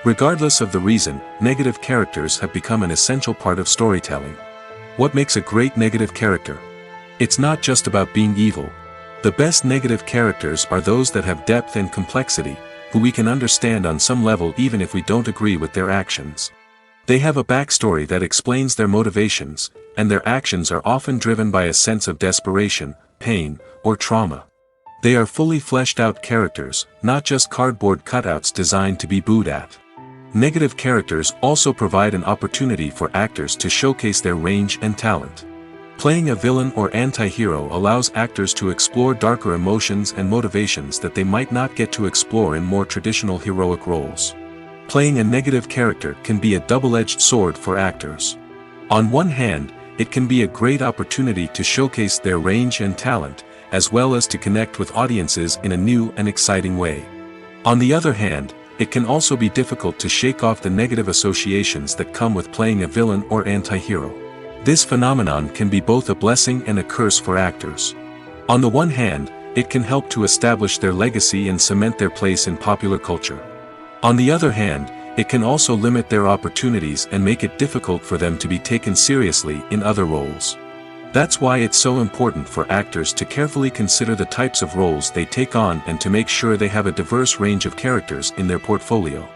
Regardless of the reason, negative characters have become an essential part of storytelling. What makes a great negative character? It's not just about being evil. The best negative characters are those that have depth and complexity, who we can understand on some level even if we don't agree with their actions. They have a backstory that explains their motivations, and their actions are often driven by a sense of desperation, pain, or trauma. They are fully fleshed out characters, not just cardboard cutouts designed to be booed at. Negative characters also provide an opportunity for actors to showcase their range and talent. Playing a villain or anti-hero allows actors to explore darker emotions and motivations that they might not get to explore in more traditional heroic roles. Playing a negative character can be a double-edged sword for actors. On one hand, it can be a great opportunity to showcase their range and talent, as well as to connect with audiences in a new and exciting way. On the other hand, it can also be difficult to shake off the negative associations that come with playing a villain or anti-hero. This phenomenon can be both a blessing and a curse for actors. On the one hand, it can help to establish their legacy and cement their place in popular culture. On the other hand, it can also limit their opportunities and make it difficult for them to be taken seriously in other roles. That's why it's so important for actors to carefully consider the types of roles they take on and to make sure they have a diverse range of characters in their portfolio.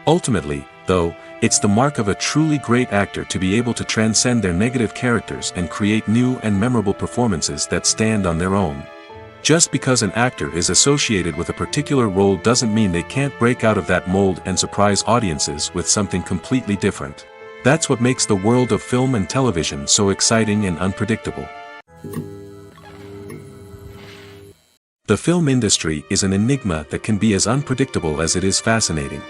Ultimately, though, it's the mark of a truly great actor to be able to transcend their negative characters and create new and memorable performances that stand on their own. Just because an actor is associated with a particular role doesn't mean they can't break out of that mold and surprise audiences with something completely different. That's what makes the world of film and television so exciting and unpredictable. The film industry is an enigma that can be as unpredictable as it is fascinating.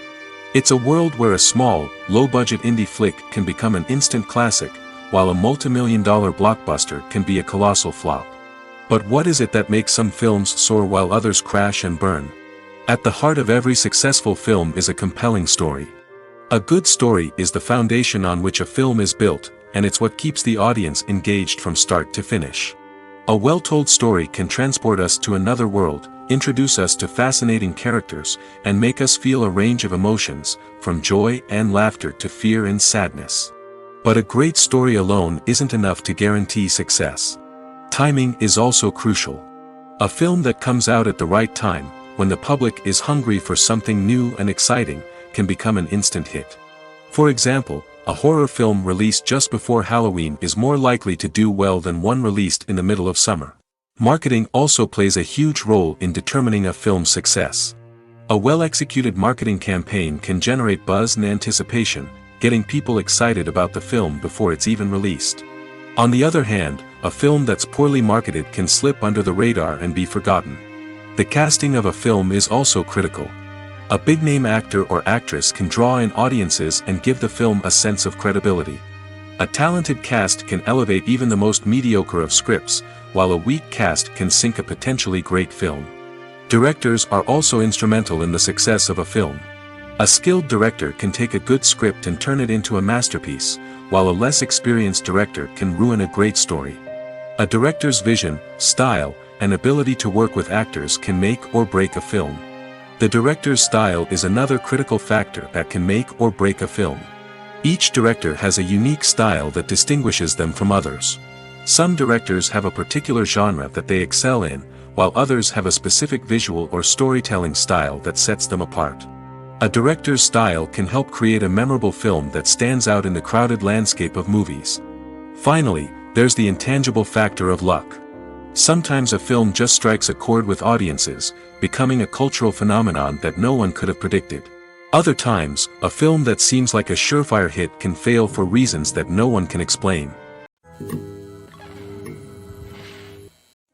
It's a world where a small, low-budget indie flick can become an instant classic, while a multi-million-dollar blockbuster can be a colossal flop. But what is it that makes some films soar while others crash and burn? At the heart of every successful film is a compelling story. A good story is the foundation on which a film is built, and it's what keeps the audience engaged from start to finish. A well-told story can transport us to another world, introduce us to fascinating characters, and make us feel a range of emotions, from joy and laughter to fear and sadness. But a great story alone isn't enough to guarantee success. Timing is also crucial. A film that comes out at the right time, when the public is hungry for something new and exciting, can become an instant hit. For example, a horror film released just before Halloween is more likely to do well than one released in the middle of summer. Marketing also plays a huge role in determining a film's success. A well-executed marketing campaign can generate buzz and anticipation, getting people excited about the film before it's even released. On the other hand, a film that's poorly marketed can slip under the radar and be forgotten. The casting of a film is also critical. A big-name actor or actress can draw in audiences and give the film a sense of credibility. A talented cast can elevate even the most mediocre of scripts, while a weak cast can sink a potentially great film. Directors are also instrumental in the success of a film. A skilled director can take a good script and turn it into a masterpiece, while a less experienced director can ruin a great story. A director's vision, style, and ability to work with actors can make or break a film. The director's style is another critical factor that can make or break a film. Each director has a unique style that distinguishes them from others. Some directors have a particular genre that they excel in, while others have a specific visual or storytelling style that sets them apart. A director's style can help create a memorable film that stands out in the crowded landscape of movies. Finally, there's the intangible factor of luck. Sometimes a film just strikes a chord with audiences, becoming a cultural phenomenon that no one could have predicted. Other times, a film that seems like a surefire hit can fail for reasons that no one can explain.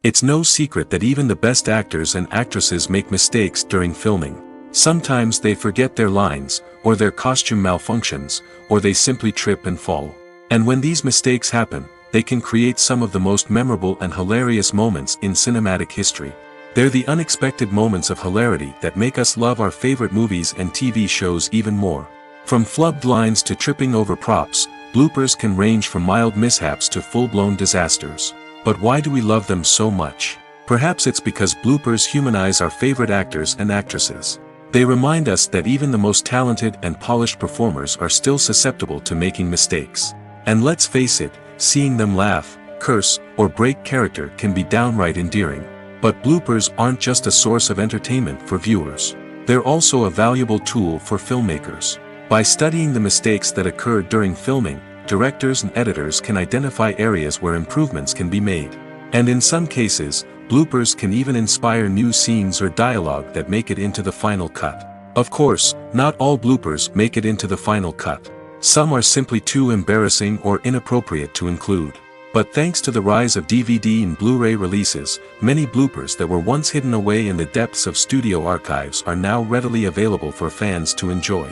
It's no secret that even the best actors and actresses make mistakes during filming. Sometimes they forget their lines, or their costume malfunctions, or they simply trip and fall. And when these mistakes happen, they can create some of the most memorable and hilarious moments in cinematic history. They're the unexpected moments of hilarity that make us love our favorite movies and TV shows even more. From flubbed lines to tripping over props, bloopers can range from mild mishaps to full-blown disasters. But why do we love them so much? Perhaps it's because bloopers humanize our favorite actors and actresses. They remind us that even the most talented and polished performers are still susceptible to making mistakes. And let's face it, seeing them laugh, curse, or break character can be downright endearing. But bloopers aren't just a source of entertainment for viewers. They're also a valuable tool for filmmakers. By studying the mistakes that occur during filming, directors and editors can identify areas where improvements can be made. And in some cases, bloopers can even inspire new scenes or dialogue that make it into the final cut. Of course, not all bloopers make it into the final cut. Some are simply too embarrassing or inappropriate to include. But thanks to the rise of DVD and Blu-ray releases, many bloopers that were once hidden away in the depths of studio archives are now readily available for fans to enjoy.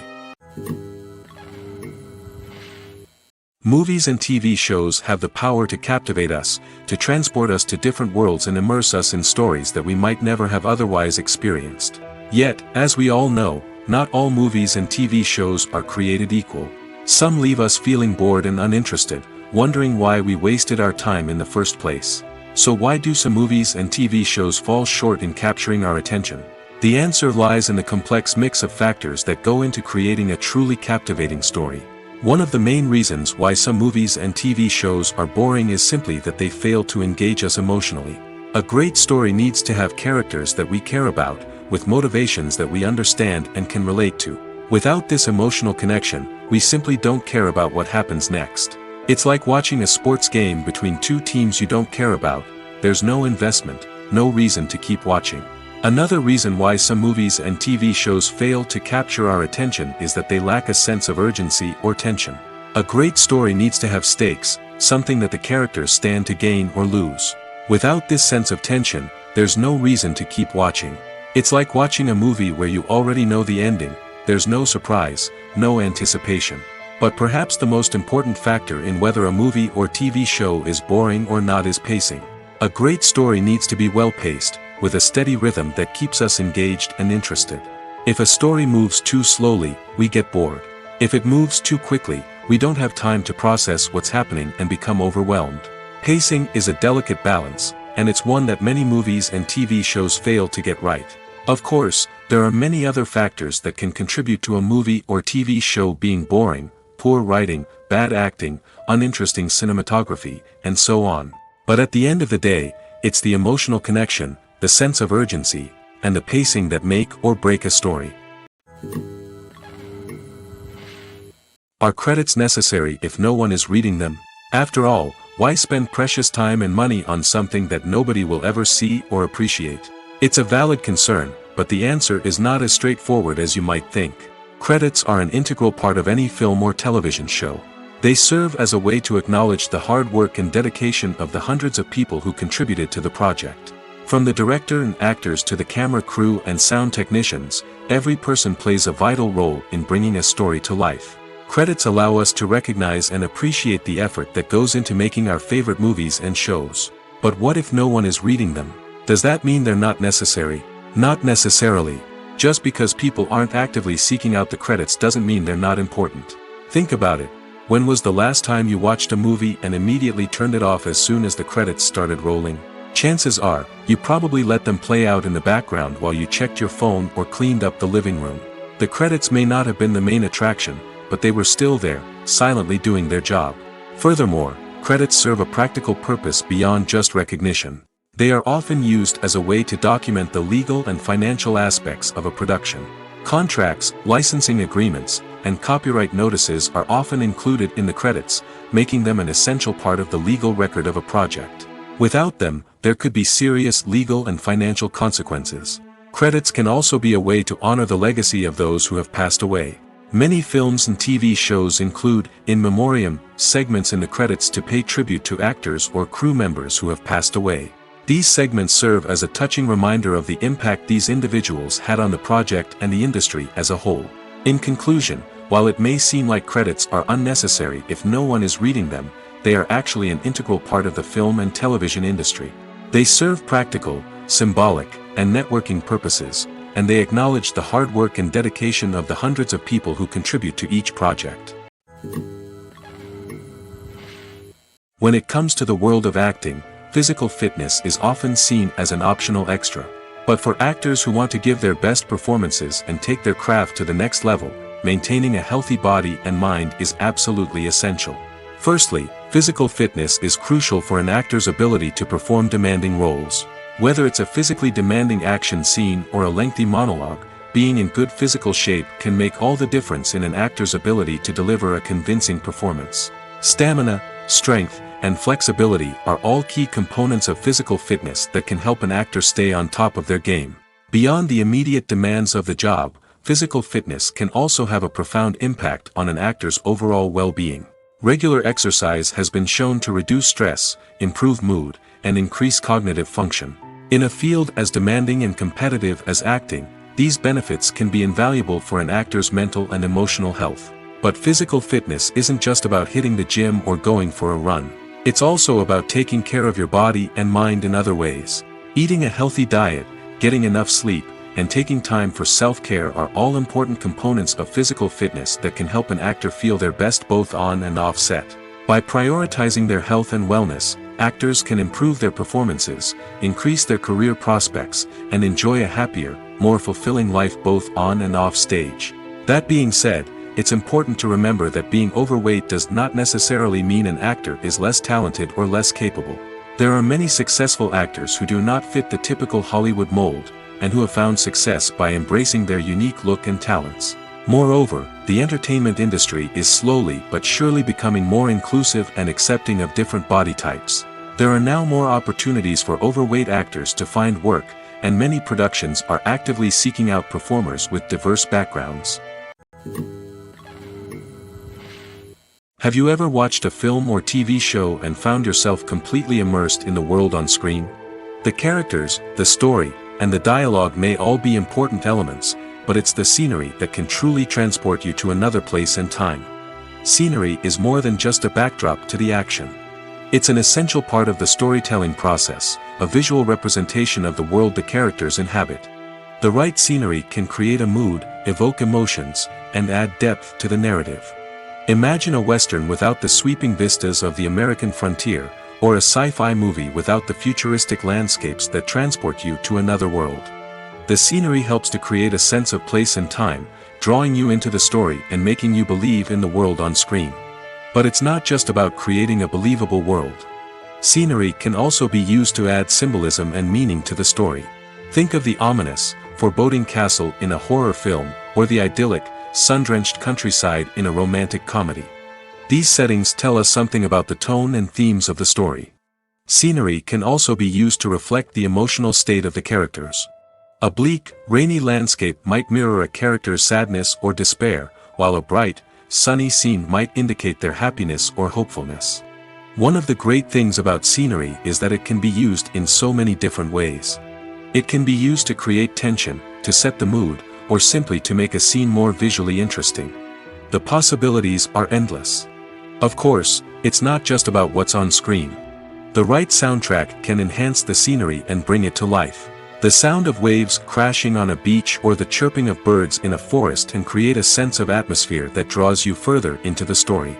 Movies and TV shows have the power to captivate us, to transport us to different worlds and immerse us in stories that we might never have otherwise experienced. Yet, as we all know, not all movies and TV shows are created equal. Some leave us feeling bored and uninterested, wondering why we wasted our time in the first place. So why do some movies and TV shows fall short in capturing our attention? The answer lies in the complex mix of factors that go into creating a truly captivating story. One of the main reasons why some movies and TV shows are boring is simply that they fail to engage us emotionally. A great story needs to have characters that we care about, with motivations that we understand and can relate to. Without this emotional connection, we simply don't care about what happens next. It's like watching a sports game between two teams you don't care about. There's no investment, no reason to keep watching. Another reason why some movies and TV shows fail to capture our attention is that they lack a sense of urgency or tension. A great story needs to have stakes, something that the characters stand to gain or lose. Without this sense of tension, there's no reason to keep watching. It's like watching a movie where you already know the ending. There's no surprise, no anticipation. But perhaps the most important factor in whether a movie or TV show is boring or not is pacing. A great story needs to be well-paced, with a steady rhythm that keeps us engaged and interested. If a story moves too slowly, we get bored. If it moves too quickly, we don't have time to process what's happening and become overwhelmed. Pacing is a delicate balance, and it's one that many movies and TV shows fail to get right. Of course, there are many other factors that can contribute to a movie or TV show being boring: poor writing, bad acting, uninteresting cinematography, and so on. But at the end of the day, it's the emotional connection, the sense of urgency, and the pacing that make or break a story. Are credits necessary if no one is reading them? After all, why spend precious time and money on something that nobody will ever see or appreciate? It's a valid concern, but the answer is not as straightforward as you might think. Credits are an integral part of any film or television show. They serve as a way to acknowledge the hard work and dedication of the hundreds of people who contributed to the project. From the director and actors to the camera crew and sound technicians, every person plays a vital role in bringing a story to life. Credits allow us to recognize and appreciate the effort that goes into making our favorite movies and shows. But what if no one is reading them? Does that mean they're not necessary? Not necessarily. Just because people aren't actively seeking out the credits doesn't mean they're not important. Think about it. When was the last time you watched a movie and immediately turned it off as soon as the credits started rolling? Chances are, you probably let them play out in the background while you checked your phone or cleaned up the living room. The credits may not have been the main attraction, but they were still there, silently doing their job. Furthermore, credits serve a practical purpose beyond just recognition. They are often used as a way to document the legal and financial aspects of a production. Contracts, licensing agreements, and copyright notices are often included in the credits, making them an essential part of the legal record of a project. Without them, there could be serious legal and financial consequences. Credits can also be a way to honor the legacy of those who have passed away. Many films and TV shows include, in memoriam, segments in the credits to pay tribute to actors or crew members who have passed away. These segments serve as a touching reminder of the impact these individuals had on the project and the industry as a whole. In conclusion, while it may seem like credits are unnecessary if no one is reading them, they are actually an integral part of the film and television industry. They serve practical, symbolic, and networking purposes, and they acknowledge the hard work and dedication of the hundreds of people who contribute to each project. When it comes to the world of acting, physical fitness is often seen as an optional extra. But for actors who want to give their best performances and take their craft to the next level, maintaining a healthy body and mind is absolutely essential. Firstly, physical fitness is crucial for an actor's ability to perform demanding roles. Whether it's a physically demanding action scene or a lengthy monologue, being in good physical shape can make all the difference in an actor's ability to deliver a convincing performance. Stamina, strength, and flexibility are all key components of physical fitness that can help an actor stay on top of their game. Beyond the immediate demands of the job, physical fitness can also have a profound impact on an actor's overall well-being. Regular exercise has been shown to reduce stress, improve mood, and increase cognitive function. In a field as demanding and competitive as acting, these benefits can be invaluable for an actor's mental and emotional health. But physical fitness isn't just about hitting the gym or going for a run. It's also about taking care of your body and mind in other ways. Eating a healthy diet, getting enough sleep, and taking time for self-care are all important components of physical fitness that can help an actor feel their best both on and off set. By prioritizing their health and wellness, actors can improve their performances, increase their career prospects, and enjoy a happier, more fulfilling life both on and off stage. That being said, it's important to remember that being overweight does not necessarily mean an actor is less talented or less capable. There are many successful actors who do not fit the typical Hollywood mold, and who have found success by embracing their unique look and talents. Moreover, the entertainment industry is slowly but surely becoming more inclusive and accepting of different body types. There are now more opportunities for overweight actors to find work, and many productions are actively seeking out performers with diverse backgrounds. Have you ever watched a film or TV show and found yourself completely immersed in the world on screen? The characters, the story, and the dialogue may all be important elements, but it's the scenery that can truly transport you to another place and time. Scenery is more than just a backdrop to the action. It's an essential part of the storytelling process, a visual representation of the world the characters inhabit. The right scenery can create a mood, evoke emotions, and add depth to the narrative. Imagine a Western without the sweeping vistas of the American frontier, or a sci-fi movie without the futuristic landscapes that transport you to another world. The scenery helps to create a sense of place and time, drawing you into the story and making you believe in the world on screen. But it's not just about creating a believable world. Scenery can also be used to add symbolism and meaning to the story. Think of the ominous, foreboding castle in a horror film, or the idyllic, sun-drenched countryside in a romantic comedy. These settings tell us something about the tone and themes of the story. Scenery can also be used to reflect the emotional state of the characters. A bleak, rainy landscape might mirror a character's sadness or despair, while a bright, sunny scene might indicate their happiness or hopefulness. One of the great things about scenery is that it can be used in so many different ways. It can be used to create tension, to set the mood, or simply to make a scene more visually interesting. The possibilities are endless. Of course, it's not just about what's on screen. The right soundtrack can enhance the scenery and bring it to life. The sound of waves crashing on a beach or the chirping of birds in a forest can create a sense of atmosphere that draws you further into the story.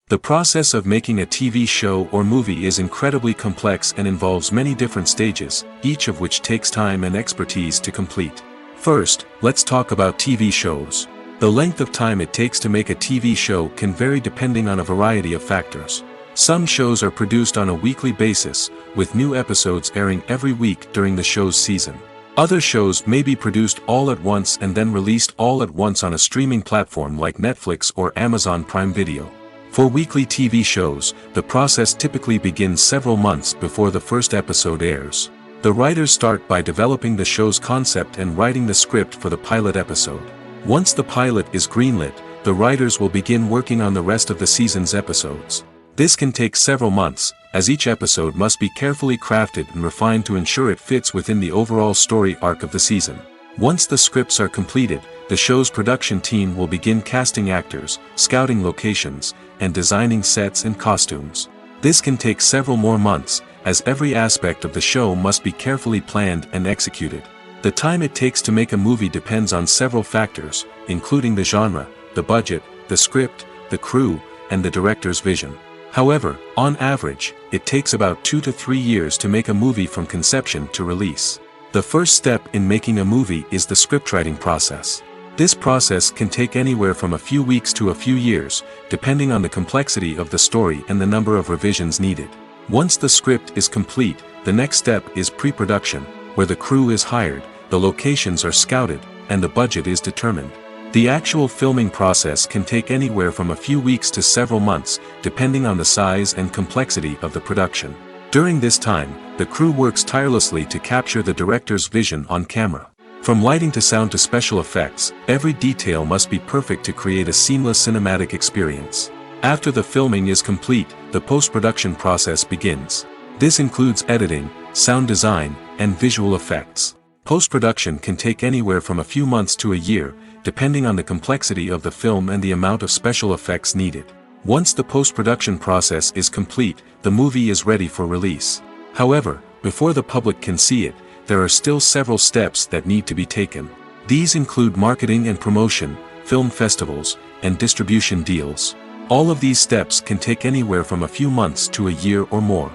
The process of making a TV show or movie is incredibly complex and involves many different stages, each of which takes time and expertise to complete. First, let's talk about TV shows. The length of time it takes to make a TV show can vary depending on a variety of factors. Some shows are produced on a weekly basis, with new episodes airing every week during the show's season. Other shows may be produced all at once and then released all at once on a streaming platform like Netflix or Amazon Prime Video. For weekly TV shows, the process typically begins several months before the first episode airs. The writers start by developing the show's concept and writing the script for the pilot episode. Once the pilot is greenlit, the writers will begin working on the rest of the season's episodes. This can take several months, as each episode must be carefully crafted and refined to ensure it fits within the overall story arc of the season. Once the scripts are completed, the show's production team will begin casting actors, scouting locations, and designing sets and costumes. This can take several more months, as every aspect of the show must be carefully planned and executed. The time it takes to make a movie depends on several factors, including the genre, the budget, the script, the crew, and the director's vision. However, on average, it takes about 2 to 3 years to make a movie from conception to release. The first step in making a movie is the scriptwriting process. This process can take anywhere from a few weeks to a few years, depending on the complexity of the story and the number of revisions needed. Once the script is complete, the next step is pre-production, where the crew is hired, the locations are scouted, and the budget is determined. The actual filming process can take anywhere from a few weeks to several months, depending on the size and complexity of the production. During this time, the crew works tirelessly to capture the director's vision on camera. From lighting to sound to special effects, every detail must be perfect to create a seamless cinematic experience. After the filming is complete, the post-production process begins. This includes editing, sound design, and visual effects. Post-production can take anywhere from a few months to a year, depending on the complexity of the film and the amount of special effects needed. Once the post-production process is complete, the movie is ready for release. However, before the public can see it, there are still several steps that need to be taken. These include marketing and promotion, film festivals, and distribution deals. All of these steps can take anywhere from a few months to a year or more.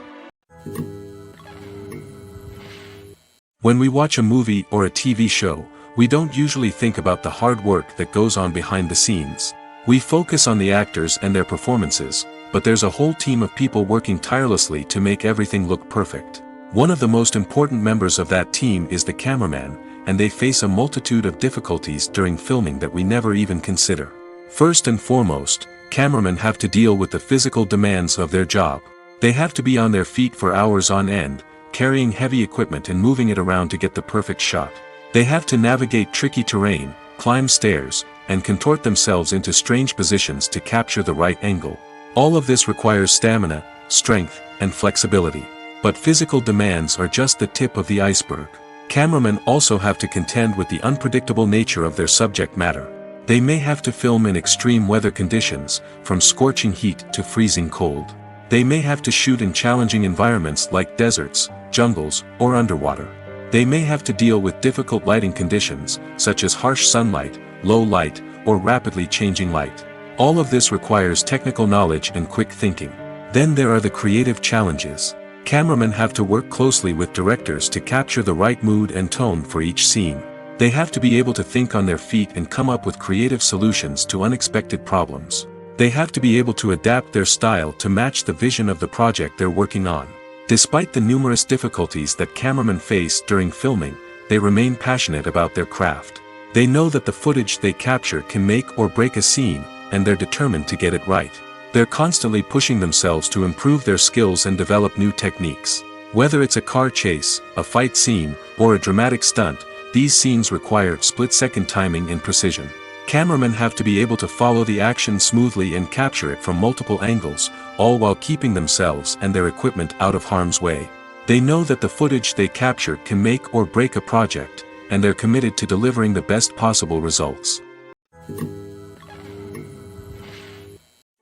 When we watch a movie or a TV show, we don't usually think about the hard work that goes on behind the scenes. We focus on the actors and their performances, but there's a whole team of people working tirelessly to make everything look perfect. One of the most important members of that team is the cameraman, and they face a multitude of difficulties during filming that we never even consider. First and foremost, cameramen have to deal with the physical demands of their job. They have to be on their feet for hours on end, carrying heavy equipment and moving it around to get the perfect shot. They have to navigate tricky terrain, climb stairs, and contort themselves into strange positions to capture the right angle. All of this requires stamina, strength, and flexibility. But physical demands are just the tip of the iceberg. Cameramen also have to contend with the unpredictable nature of their subject matter. They may have to film in extreme weather conditions, from scorching heat to freezing cold. They may have to shoot in challenging environments like deserts, jungles, or underwater. They may have to deal with difficult lighting conditions, such as harsh sunlight, low light, or rapidly changing light. All of this requires technical knowledge and quick thinking. Then there are the creative challenges. Cameramen have to work closely with directors to capture the right mood and tone for each scene. They have to be able to think on their feet and come up with creative solutions to unexpected problems. They have to be able to adapt their style to match the vision of the project they're working on. Despite the numerous difficulties that cameramen face during filming, they remain passionate about their craft. They know that the footage they capture can make or break a scene, and they're determined to get it right. They're constantly pushing themselves to improve their skills and develop new techniques. Whether it's a car chase, a fight scene, or a dramatic stunt, these scenes require split-second timing and precision. Cameramen have to be able to follow the action smoothly and capture it from multiple angles, all while keeping themselves and their equipment out of harm's way. They know that the footage they capture can make or break a project, and they're committed to delivering the best possible results.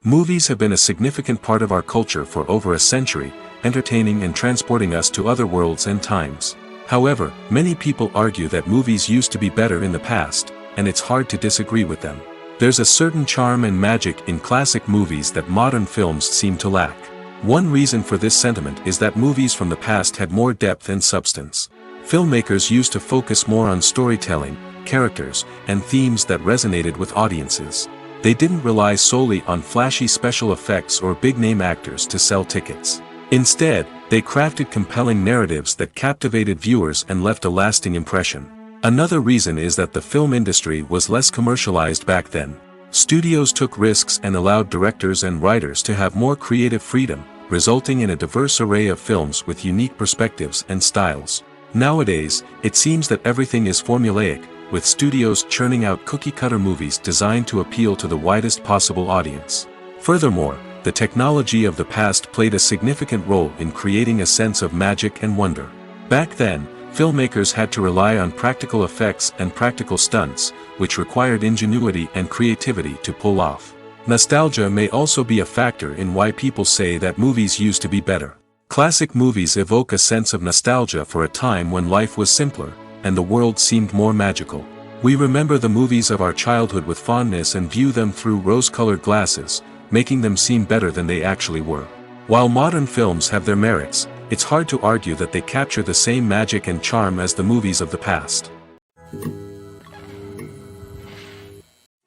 Movies have been a significant part of our culture for over a century, entertaining and transporting us to other worlds and times. However, many people argue that movies used to be better in the past, and it's hard to disagree with them. There's a certain charm and magic in classic movies that modern films seem to lack. One reason for this sentiment is that movies from the past had more depth and substance. Filmmakers used to focus more on storytelling, characters, and themes that resonated with audiences. They didn't rely solely on flashy special effects or big-name actors to sell tickets. Instead, they crafted compelling narratives that captivated viewers and left a lasting impression. Another reason is that the film industry was less commercialized back then. Studios took risks and allowed directors and writers to have more creative freedom, resulting in a diverse array of films with unique perspectives and styles. Nowadays, it seems that everything is formulaic, with studios churning out cookie-cutter movies designed to appeal to the widest possible audience. Furthermore, the technology of the past played a significant role in creating a sense of magic and wonder. Back then, filmmakers had to rely on practical effects and practical stunts, which required ingenuity and creativity to pull off. Nostalgia may also be a factor in why people say that movies used to be better. Classic movies evoke a sense of nostalgia for a time when life was simpler, and the world seemed more magical. We remember the movies of our childhood with fondness and view them through rose-colored glasses, making them seem better than they actually were. While modern films have their merits, it's hard to argue that they capture the same magic and charm as the movies of the past.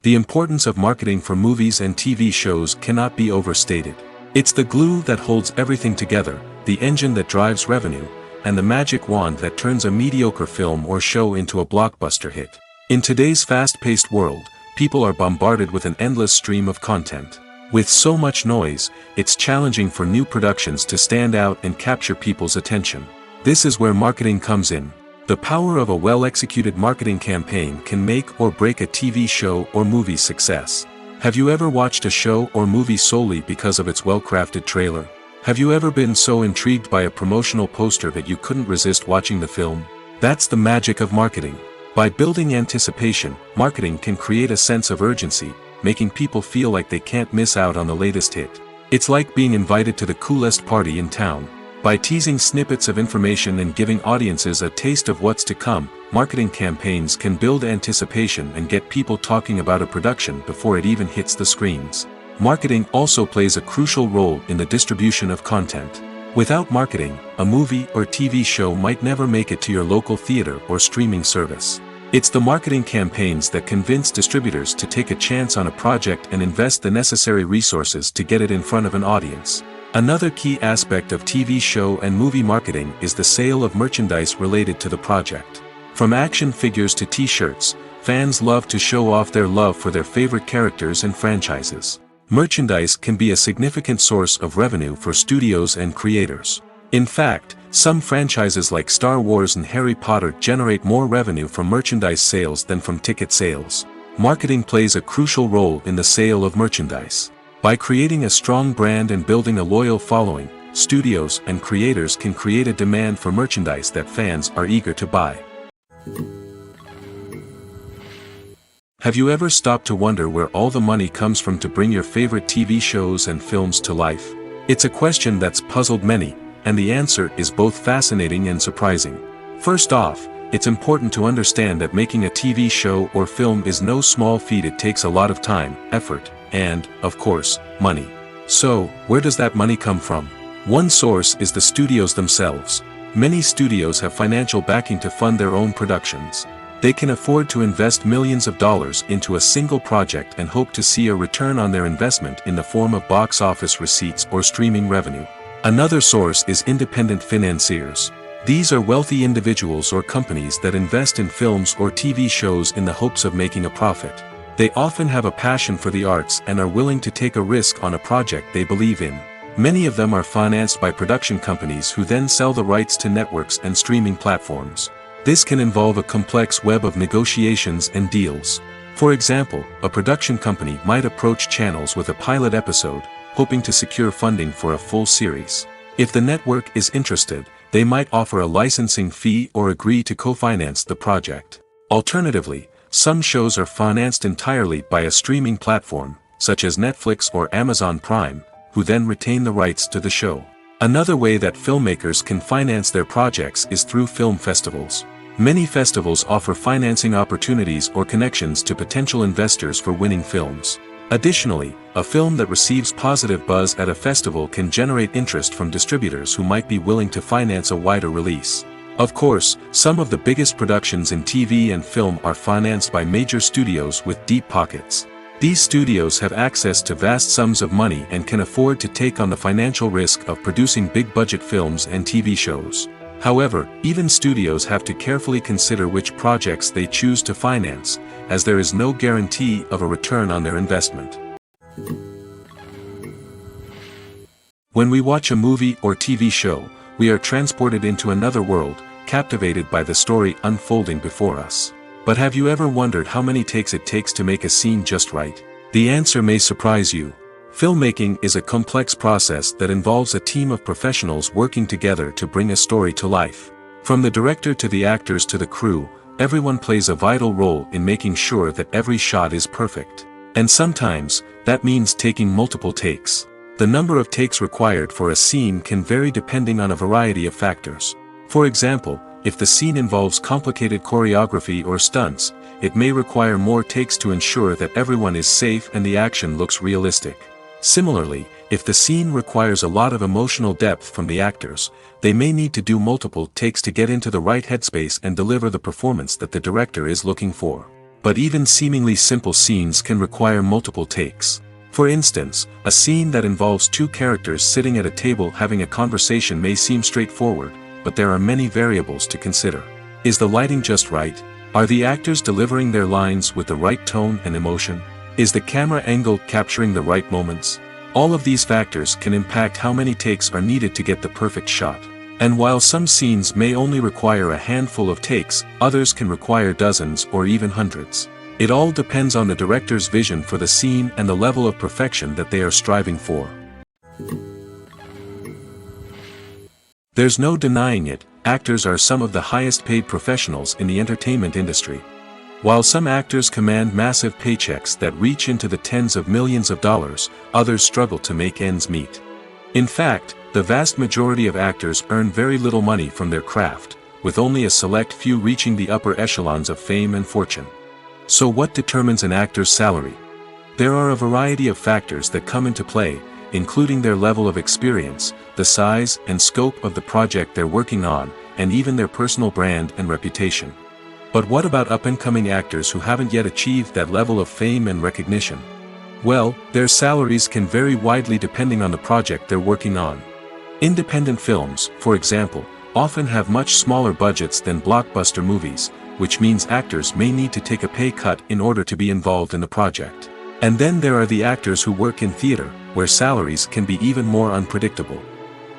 The importance of marketing for movies and TV shows cannot be overstated. It's the glue that holds everything together, the engine that drives revenue, and the magic wand that turns a mediocre film or show into a blockbuster hit. In today's fast-paced world, people are bombarded with an endless stream of content. With so much noise, it's challenging for new productions to stand out and capture people's attention. This is where marketing comes in. The power of a well-executed marketing campaign can make or break a TV show or movie's success. Have you ever watched a show or movie solely because of its well-crafted trailer? Have you ever been so intrigued by a promotional poster that you couldn't resist watching the film? That's the magic of marketing. By building anticipation, marketing can create a sense of urgency, making people feel like they can't miss out on the latest hit. It's like being invited to the coolest party in town. By teasing snippets of information and giving audiences a taste of what's to come, marketing campaigns can build anticipation and get people talking about a production before it even hits the screens. Marketing also plays a crucial role in the distribution of content. Without marketing, a movie or TV show might never make it to your local theater or streaming service. It's the marketing campaigns that convince distributors to take a chance on a project and invest the necessary resources to get it in front of an audience. Another key aspect of TV show and movie marketing is the sale of merchandise related to the project. From action figures to t-shirts, fans love to show off their love for their favorite characters and franchises. Merchandise can be a significant source of revenue for studios and creators. In fact, some franchises like Star Wars and Harry Potter generate more revenue from merchandise sales than from ticket sales. Marketing plays a crucial role in the sale of merchandise. By creating a strong brand and building a loyal following, studios and creators can create a demand for merchandise that fans are eager to buy. Have you ever stopped to wonder where all the money comes from to bring your favorite TV shows and films to life? It's a question that's puzzled many, and the answer is both fascinating and surprising. First off, it's important to understand that making a TV show or film is no small feat. It takes a lot of time, effort, and, of course, money. So, where does that money come from? One source is the studios themselves. Many studios have financial backing to fund their own productions. They can afford to invest millions of dollars into a single project and hope to see a return on their investment in the form of box office receipts or streaming revenue. Another source is independent financiers. These are wealthy individuals or companies that invest in films or TV shows in the hopes of making a profit. They often have a passion for the arts and are willing to take a risk on a project they believe in. Many of them are financed by production companies who then sell the rights to networks and streaming platforms. This can involve a complex web of negotiations and deals. For example, a production company might approach channels with a pilot episode, hoping to secure funding for a full series. If the network is interested, they might offer a licensing fee or agree to co-finance the project. Alternatively, some shows are financed entirely by a streaming platform, such as Netflix or Amazon Prime, who then retain the rights to the show. Another way that filmmakers can finance their projects is through film festivals. Many festivals offer financing opportunities or connections to potential investors for winning films. Additionally, a film that receives positive buzz at a festival can generate interest from distributors who might be willing to finance a wider release. Of course, some of the biggest productions in TV and film are financed by major studios with deep pockets. These studios have access to vast sums of money and can afford to take on the financial risk of producing big-budget films and TV shows. However, even studios have to carefully consider which projects they choose to finance, as there is no guarantee of a return on their investment. When we watch a movie or TV show, we are transported into another world, captivated by the story unfolding before us. But have you ever wondered how many takes it takes to make a scene just right? The answer may surprise you. Filmmaking is a complex process that involves a team of professionals working together to bring a story to life. From the director to the actors to the crew, everyone plays a vital role in making sure that every shot is perfect. And sometimes, that means taking multiple takes. The number of takes required for a scene can vary depending on a variety of factors. For example, if the scene involves complicated choreography or stunts, it may require more takes to ensure that everyone is safe and the action looks realistic. Similarly, if the scene requires a lot of emotional depth from the actors, they may need to do multiple takes to get into the right headspace and deliver the performance that the director is looking for. But even seemingly simple scenes can require multiple takes. For instance, a scene that involves two characters sitting at a table having a conversation may seem straightforward, but there are many variables to consider. Is the lighting just right? Are the actors delivering their lines with the right tone and emotion? Is the camera angle capturing the right moments? All of these factors can impact how many takes are needed to get the perfect shot. And while some scenes may only require a handful of takes, others can require dozens or even hundreds. It all depends on the director's vision for the scene and the level of perfection that they are striving for. There's no denying it, actors are some of the highest paid professionals in the entertainment industry. While some actors command massive paychecks that reach into the tens of millions of dollars, others struggle to make ends meet. In fact, the vast majority of actors earn very little money from their craft, with only a select few reaching the upper echelons of fame and fortune. So what determines an actor's salary? There are a variety of factors that come into play, including their level of experience, the size and scope of the project they're working on, and even their personal brand and reputation. But what about up-and-coming actors who haven't yet achieved that level of fame and recognition? Well, their salaries can vary widely depending on the project they're working on. Independent films, for example, often have much smaller budgets than blockbuster movies, which means actors may need to take a pay cut in order to be involved in the project. And then there are the actors who work in theater, where salaries can be even more unpredictable.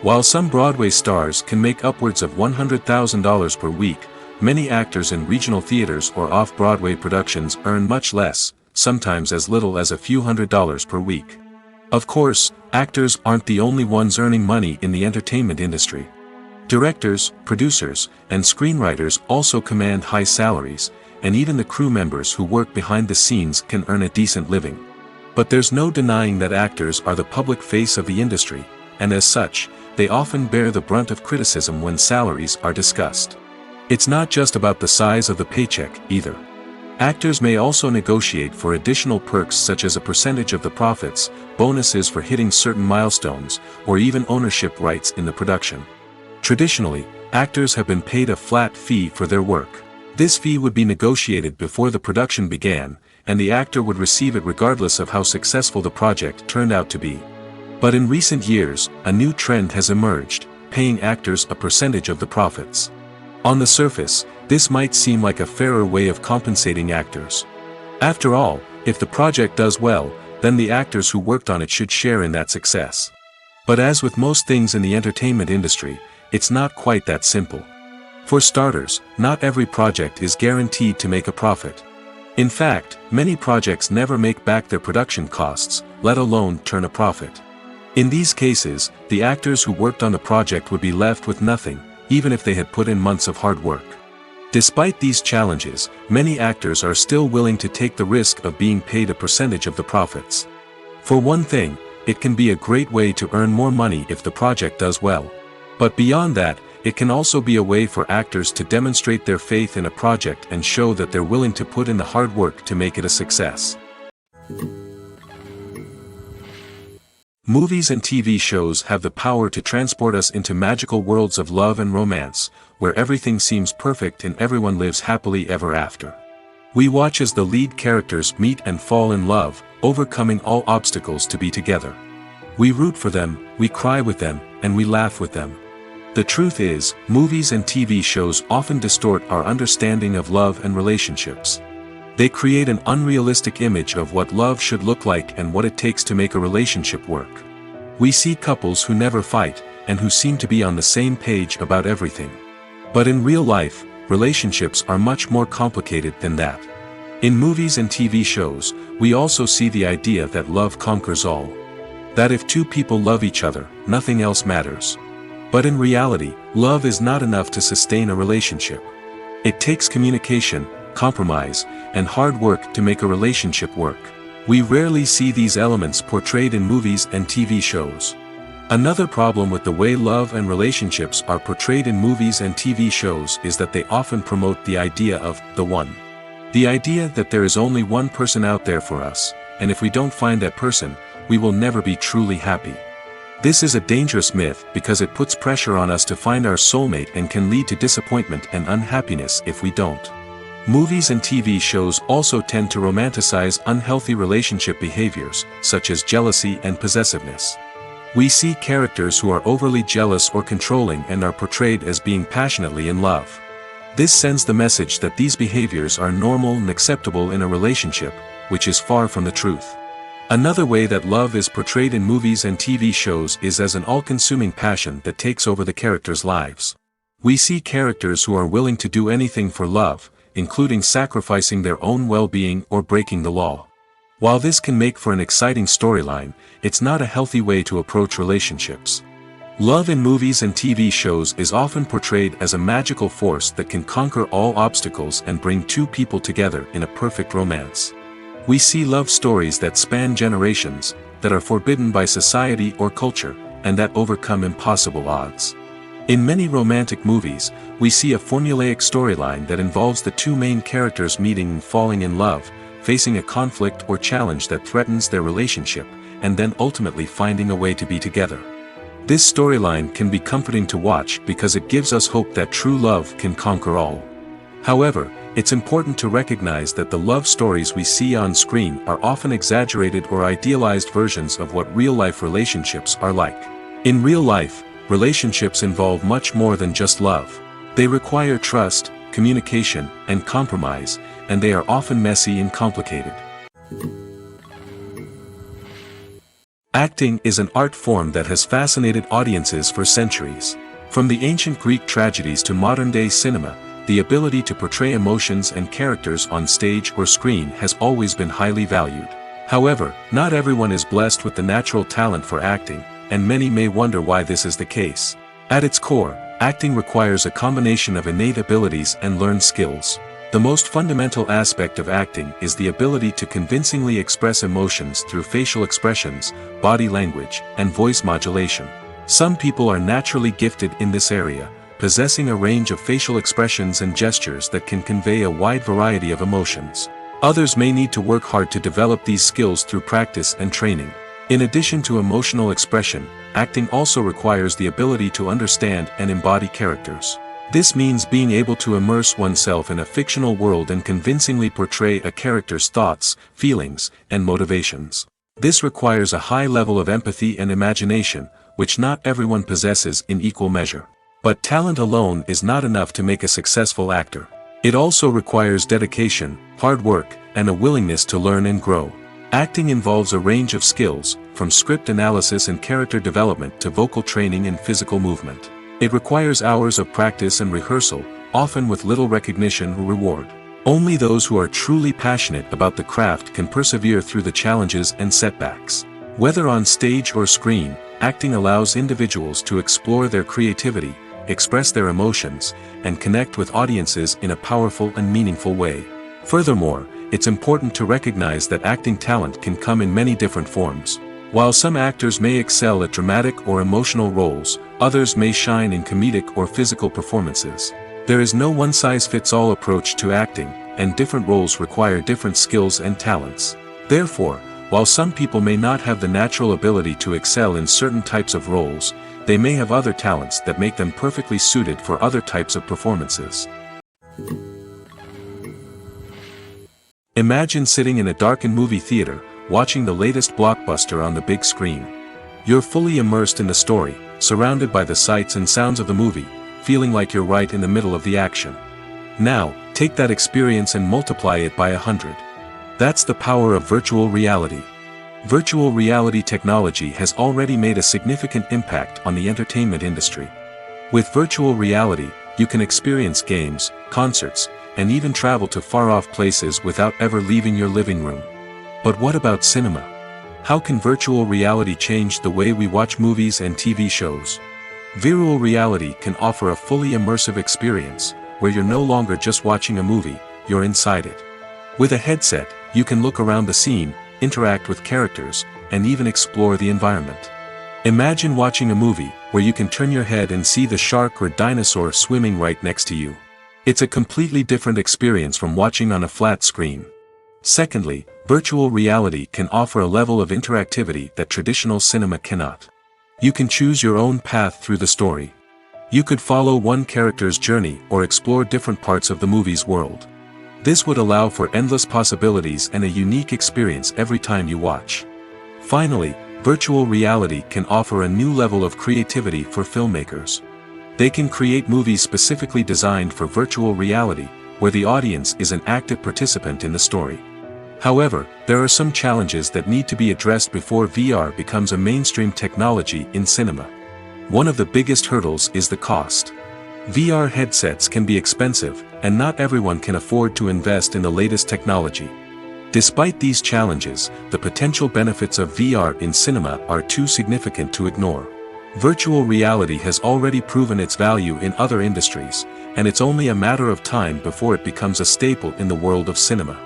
While some Broadway stars can make upwards of $100,000 per week, many actors in regional theaters or off-Broadway productions earn much less, sometimes as little as a few $100s per week. Of course, actors aren't the only ones earning money in the entertainment industry. Directors, producers, and screenwriters also command high salaries, and even the crew members who work behind the scenes can earn a decent living. But there's no denying that actors are the public face of the industry, and as such, they often bear the brunt of criticism when salaries are discussed. It's not just about the size of the paycheck, either. Actors may also negotiate for additional perks such as a percentage of the profits, bonuses for hitting certain milestones, or even ownership rights in the production. Traditionally, actors have been paid a flat fee for their work. This fee would be negotiated before the production began, and the actor would receive it regardless of how successful the project turned out to be. But in recent years, a new trend has emerged, paying actors a percentage of the profits. On the surface, this might seem like a fairer way of compensating actors. After all, if the project does well, then the actors who worked on it should share in that success. But as with most things in the entertainment industry, it's not quite that simple. For starters, not every project is guaranteed to make a profit. In fact, many projects never make back their production costs, let alone turn a profit. In these cases, the actors who worked on the project would be left with nothing, even if they had put in months of hard work. Despite these challenges, many actors are still willing to take the risk of being paid a percentage of the profits. For one thing, it can be a great way to earn more money if the project does well. But beyond that, it can also be a way for actors to demonstrate their faith in a project and show that they're willing to put in the hard work to make it a success. Movies and TV shows have the power to transport us into magical worlds of love and romance, where everything seems perfect and everyone lives happily ever after. We watch as the lead characters meet and fall in love, overcoming all obstacles to be together. We root for them, we cry with them, and we laugh with them. The truth is, movies and TV shows often distort our understanding of love and relationships. They create an unrealistic image of what love should look like and what it takes to make a relationship work. We see couples who never fight, and who seem to be on the same page about everything. But in real life, relationships are much more complicated than that. In movies and TV shows, we also see the idea that love conquers all. That if two people love each other, nothing else matters. But in reality, love is not enough to sustain a relationship. It takes communication, compromise, and hard work to make a relationship work. We rarely see these elements portrayed in movies and TV shows. Another problem with the way love and relationships are portrayed in movies and TV shows is that they often promote the idea of the one. The idea that there is only one person out there for us, and if we don't find that person, we will never be truly happy. This is a dangerous myth because it puts pressure on us to find our soulmate and can lead to disappointment and unhappiness if we don't. Movies and TV shows also tend to romanticize unhealthy relationship behaviors, such as jealousy and possessiveness. We see characters who are overly jealous or controlling and are portrayed as being passionately in love. This sends the message that these behaviors are normal and acceptable in a relationship, which is far from the truth. Another way that love is portrayed in movies and TV shows is as an all-consuming passion that takes over the characters' lives. We see characters who are willing to do anything for love, including sacrificing their own well-being or breaking the law. While this can make for an exciting storyline, it's not a healthy way to approach relationships. Love in movies and TV shows is often portrayed as a magical force that can conquer all obstacles and bring two people together in a perfect romance. We see love stories that span generations, that are forbidden by society or culture, and that overcome impossible odds. In many romantic movies, we see a formulaic storyline that involves the two main characters meeting and falling in love, facing a conflict or challenge that threatens their relationship, and then ultimately finding a way to be together. This storyline can be comforting to watch because it gives us hope that true love can conquer all. However, it's important to recognize that the love stories we see on screen are often exaggerated or idealized versions of what real-life relationships are like. In real life, relationships involve much more than just love. They require trust, communication, and compromise, and they are often messy and complicated. Acting is an art form that has fascinated audiences for centuries. From the ancient Greek tragedies to modern-day cinema, the ability to portray emotions and characters on stage or screen has always been highly valued. However, not everyone is blessed with the natural talent for acting, and many may wonder why this is the case. At its core, acting requires a combination of innate abilities and learned skills. The most fundamental aspect of acting is the ability to convincingly express emotions through facial expressions, body language, and voice modulation. Some people are naturally gifted in this area, possessing a range of facial expressions and gestures that can convey a wide variety of emotions. Others may need to work hard to develop these skills through practice and training. In addition to emotional expression, acting also requires the ability to understand and embody characters. This means being able to immerse oneself in a fictional world and convincingly portray a character's thoughts, feelings, and motivations. This requires a high level of empathy and imagination, which not everyone possesses in equal measure. But talent alone is not enough to make a successful actor. It also requires dedication, hard work, and a willingness to learn and grow. Acting involves a range of skills, from script analysis and character development to vocal training and physical movement. It requires hours of practice and rehearsal, often with little recognition or reward. Only those who are truly passionate about the craft can persevere through the challenges and setbacks. Whether on stage or screen, acting allows individuals to explore their creativity, express their emotions, and connect with audiences in a powerful and meaningful way. Furthermore, it's important to recognize that acting talent can come in many different forms. While some actors may excel at dramatic or emotional roles, others may shine in comedic or physical performances. There is no one-size-fits-all approach to acting, and different roles require different skills and talents. Therefore, while some people may not have the natural ability to excel in certain types of roles, they may have other talents that make them perfectly suited for other types of performances. Imagine sitting in a darkened movie theater, watching the latest blockbuster on the big screen. You're fully immersed in the story, surrounded by the sights and sounds of the movie, feeling like you're right in the middle of the action. Now, take that experience and multiply it by 100. That's the power of virtual reality. Virtual reality technology has already made a significant impact on the entertainment industry. With virtual reality, you can experience games, concerts, and even travel to far-off places without ever leaving your living room. But what about cinema? How can virtual reality change the way we watch movies and TV shows? Virtual reality can offer a fully immersive experience, where you're no longer just watching a movie, you're inside it. With a headset, you can look around the scene, interact with characters, and even explore the environment. Imagine watching a movie, where you can turn your head and see the shark or dinosaur swimming right next to you. It's a completely different experience from watching on a flat screen. Secondly, virtual reality can offer a level of interactivity that traditional cinema cannot. You can choose your own path through the story. You could follow one character's journey or explore different parts of the movie's world. This would allow for endless possibilities and a unique experience every time you watch. Finally, virtual reality can offer a new level of creativity for filmmakers. They can create movies specifically designed for virtual reality, where the audience is an active participant in the story. However, there are some challenges that need to be addressed before VR becomes a mainstream technology in cinema. One of the biggest hurdles is the cost. VR headsets can be expensive, and not everyone can afford to invest in the latest technology. Despite these challenges, the potential benefits of VR in cinema are too significant to ignore. Virtual reality has already proven its value in other industries, and it's only a matter of time before it becomes a staple in the world of cinema.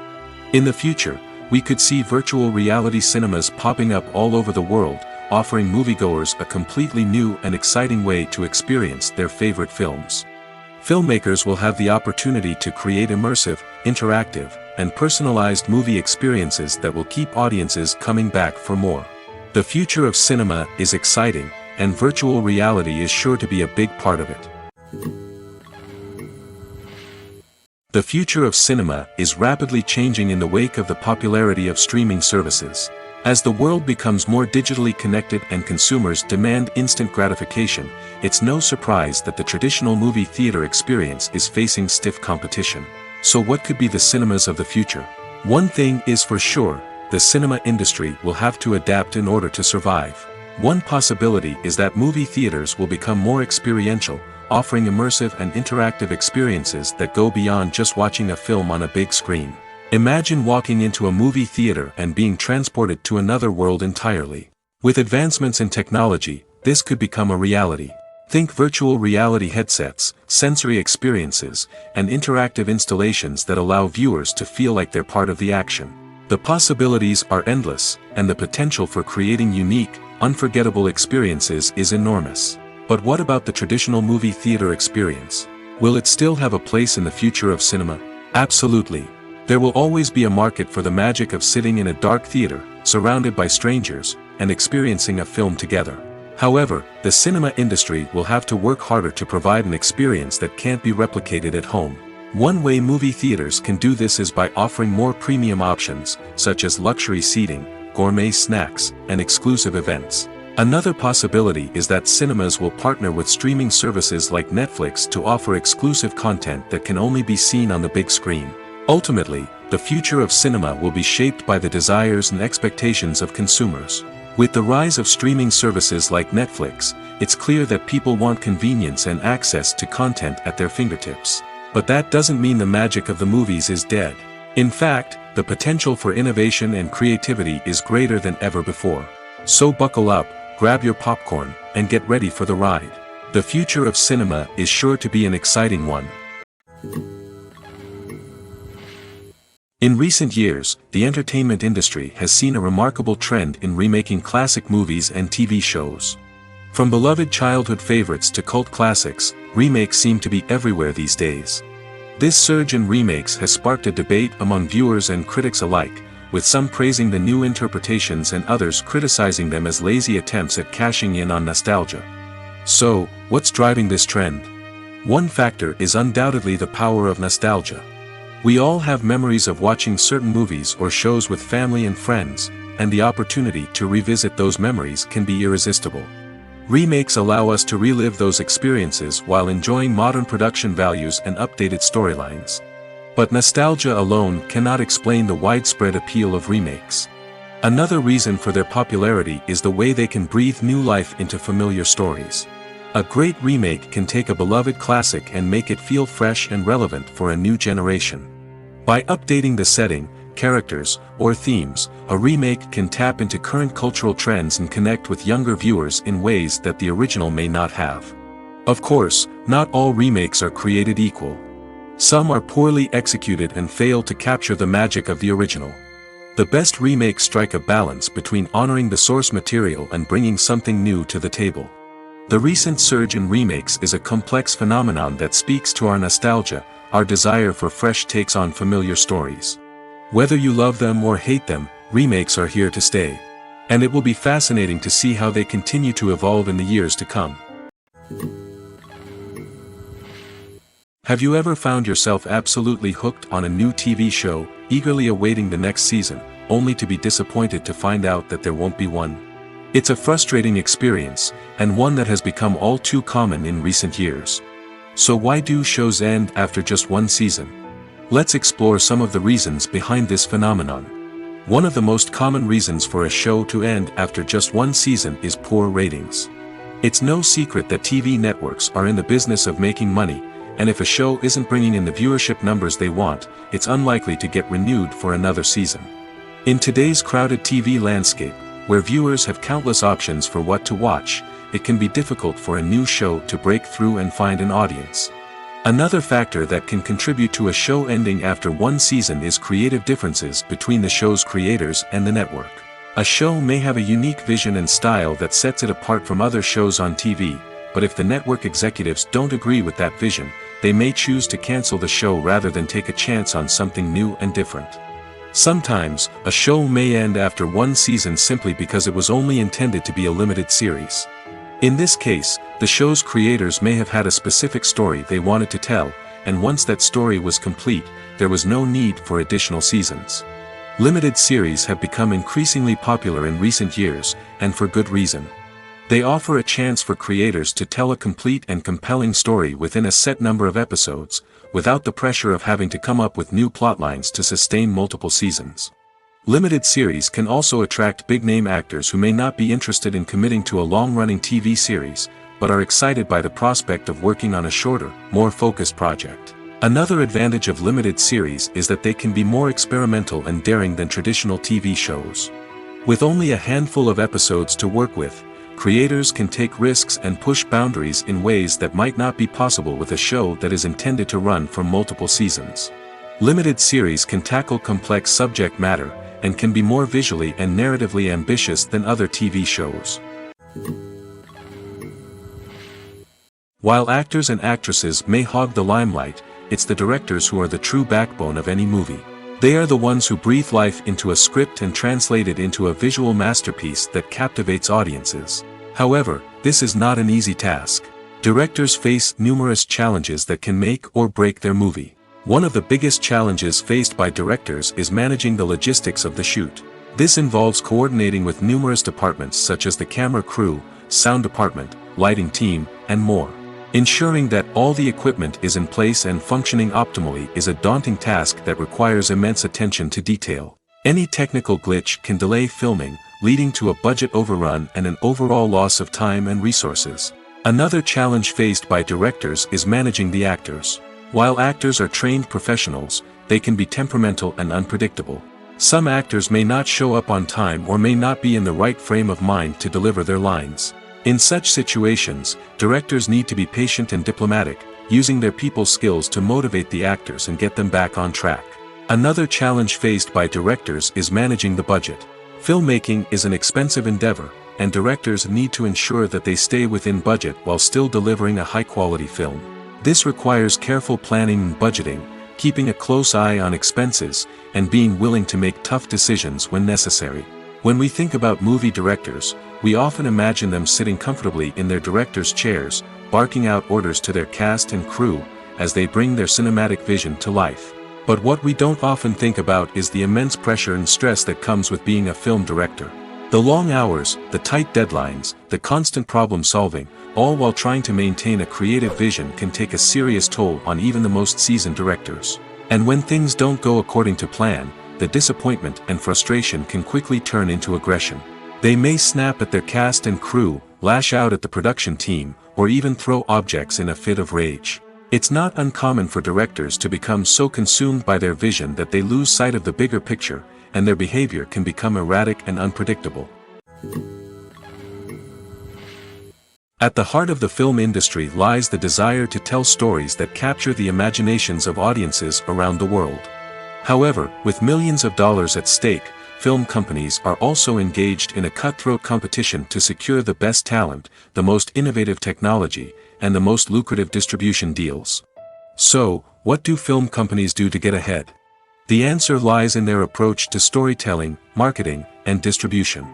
In the future, we could see virtual reality cinemas popping up all over the world, offering moviegoers a completely new and exciting way to experience their favorite films. Filmmakers will have the opportunity to create immersive, interactive, and personalized movie experiences that will keep audiences coming back for more. The future of cinema is exciting, and virtual reality is sure to be a big part of it. The future of cinema is rapidly changing in the wake of the popularity of streaming services. As the world becomes more digitally connected and consumers demand instant gratification, it's no surprise that the traditional movie theater experience is facing stiff competition. So what could be the cinemas of the future? One thing is for sure, the cinema industry will have to adapt in order to survive. One possibility is that movie theaters will become more experiential, offering immersive and interactive experiences that go beyond just watching a film on a big screen. Imagine walking into a movie theater and being transported to another world entirely. With advancements in technology, this could become a reality. Think virtual reality headsets, sensory experiences, and interactive installations that allow viewers to feel like they're part of the action. The possibilities are endless, and the potential for creating unique, unforgettable experiences is enormous. But what about the traditional movie theater experience? Will it still have a place in the future of cinema? Absolutely. There will always be a market for the magic of sitting in a dark theater, surrounded by strangers, and experiencing a film together. However, the cinema industry will have to work harder to provide an experience that can't be replicated at home. One way movie theaters can do this is by offering more premium options, such as luxury seating, gourmet snacks, and exclusive events. Another possibility is that cinemas will partner with streaming services like Netflix to offer exclusive content that can only be seen on the big screen. Ultimately, the future of cinema will be shaped by the desires and expectations of consumers. With the rise of streaming services like Netflix, it's clear that people want convenience and access to content at their fingertips. But that doesn't mean the magic of the movies is dead. In fact, the potential for innovation and creativity is greater than ever before. So buckle up, grab your popcorn, and get ready for the ride. The future of cinema is sure to be an exciting one. In recent years, the entertainment industry has seen a remarkable trend in remaking classic movies and TV shows. From beloved childhood favorites to cult classics, remakes seem to be everywhere these days. This surge in remakes has sparked a debate among viewers and critics alike, with some praising the new interpretations and others criticizing them as lazy attempts at cashing in on nostalgia. So, what's driving this trend? One factor is undoubtedly the power of nostalgia. We all have memories of watching certain movies or shows with family and friends, and the opportunity to revisit those memories can be irresistible. Remakes allow us to relive those experiences while enjoying modern production values and updated storylines. But nostalgia alone cannot explain the widespread appeal of remakes. Another reason for their popularity is the way they can breathe new life into familiar stories. A great remake can take a beloved classic and make it feel fresh and relevant for a new generation. By updating the setting, characters, or themes, a remake can tap into current cultural trends and connect with younger viewers in ways that the original may not have. Of course, not all remakes are created equal. Some are poorly executed and fail to capture the magic of the original. The best remakes strike a balance between honoring the source material and bringing something new to the table. The recent surge in remakes is a complex phenomenon that speaks to our nostalgia, our desire for fresh takes on familiar stories. Whether you love them or hate them, remakes are here to stay. And it will be fascinating to see how they continue to evolve in the years to come. Have you ever found yourself absolutely hooked on a new TV show, eagerly awaiting the next season, only to be disappointed to find out that there won't be one? It's a frustrating experience, and one that has become all too common in recent years. So why do shows end after just one season? Let's explore some of the reasons behind this phenomenon. One of the most common reasons for a show to end after just one season is poor ratings. It's no secret that TV networks are in the business of making money, and if a show isn't bringing in the viewership numbers they want, it's unlikely to get renewed for another season. In today's crowded TV landscape, where viewers have countless options for what to watch, it can be difficult for a new show to break through and find an audience. Another factor that can contribute to a show ending after one season is creative differences between the show's creators and the network. A show may have a unique vision and style that sets it apart from other shows on TV, but if the network executives don't agree with that vision, they may choose to cancel the show rather than take a chance on something new and different. Sometimes, a show may end after one season simply because it was only intended to be a limited series. In this case, the show's creators may have had a specific story they wanted to tell, and once that story was complete, there was no need for additional seasons. Limited series have become increasingly popular in recent years, and for good reason. They offer a chance for creators to tell a complete and compelling story within a set number of episodes, without the pressure of having to come up with new plotlines to sustain multiple seasons. Limited series can also attract big-name actors who may not be interested in committing to a long-running TV series, but are excited by the prospect of working on a shorter, more focused project. Another advantage of limited series is that they can be more experimental and daring than traditional TV shows. With only a handful of episodes to work with, creators can take risks and push boundaries in ways that might not be possible with a show that is intended to run for multiple seasons. Limited series can tackle complex subject matter, and can be more visually and narratively ambitious than other TV shows. While actors and actresses may hog the limelight, it's the directors who are the true backbone of any movie. They are the ones who breathe life into a script and translate it into a visual masterpiece that captivates audiences. However, this is not an easy task. Directors face numerous challenges that can make or break their movie. One of the biggest challenges faced by directors is managing the logistics of the shoot. This involves coordinating with numerous departments such as the camera crew, sound department, lighting team, and more. Ensuring that all the equipment is in place and functioning optimally is a daunting task that requires immense attention to detail. Any technical glitch can delay filming, leading to a budget overrun and an overall loss of time and resources. Another challenge faced by directors is managing the actors. While actors are trained professionals, they can be temperamental and unpredictable. Some actors may not show up on time or may not be in the right frame of mind to deliver their lines. In such situations, directors need to be patient and diplomatic, using their people skills to motivate the actors and get them back on track. Another challenge faced by directors is managing the budget. Filmmaking is an expensive endeavor, and directors need to ensure that they stay within budget while still delivering a high-quality film. This requires careful planning and budgeting, keeping a close eye on expenses, and being willing to make tough decisions when necessary. When we think about movie directors, we often imagine them sitting comfortably in their director's chairs, barking out orders to their cast and crew, as they bring their cinematic vision to life. But what we don't often think about is the immense pressure and stress that comes with being a film director. The long hours, the tight deadlines, the constant problem solving, all while trying to maintain a creative vision can take a serious toll on even the most seasoned directors. And when things don't go according to plan, the disappointment and frustration can quickly turn into aggression. They may snap at their cast and crew, lash out at the production team, or even throw objects in a fit of rage. It's not uncommon for directors to become so consumed by their vision that they lose sight of the bigger picture, and their behavior can become erratic and unpredictable. At the heart of the film industry lies the desire to tell stories that capture the imaginations of audiences around the world. However, with millions of dollars at stake, film companies are also engaged in a cutthroat competition to secure the best talent, the most innovative technology, and the most lucrative distribution deals. So, what do film companies do to get ahead? The answer lies in their approach to storytelling, marketing, and distribution.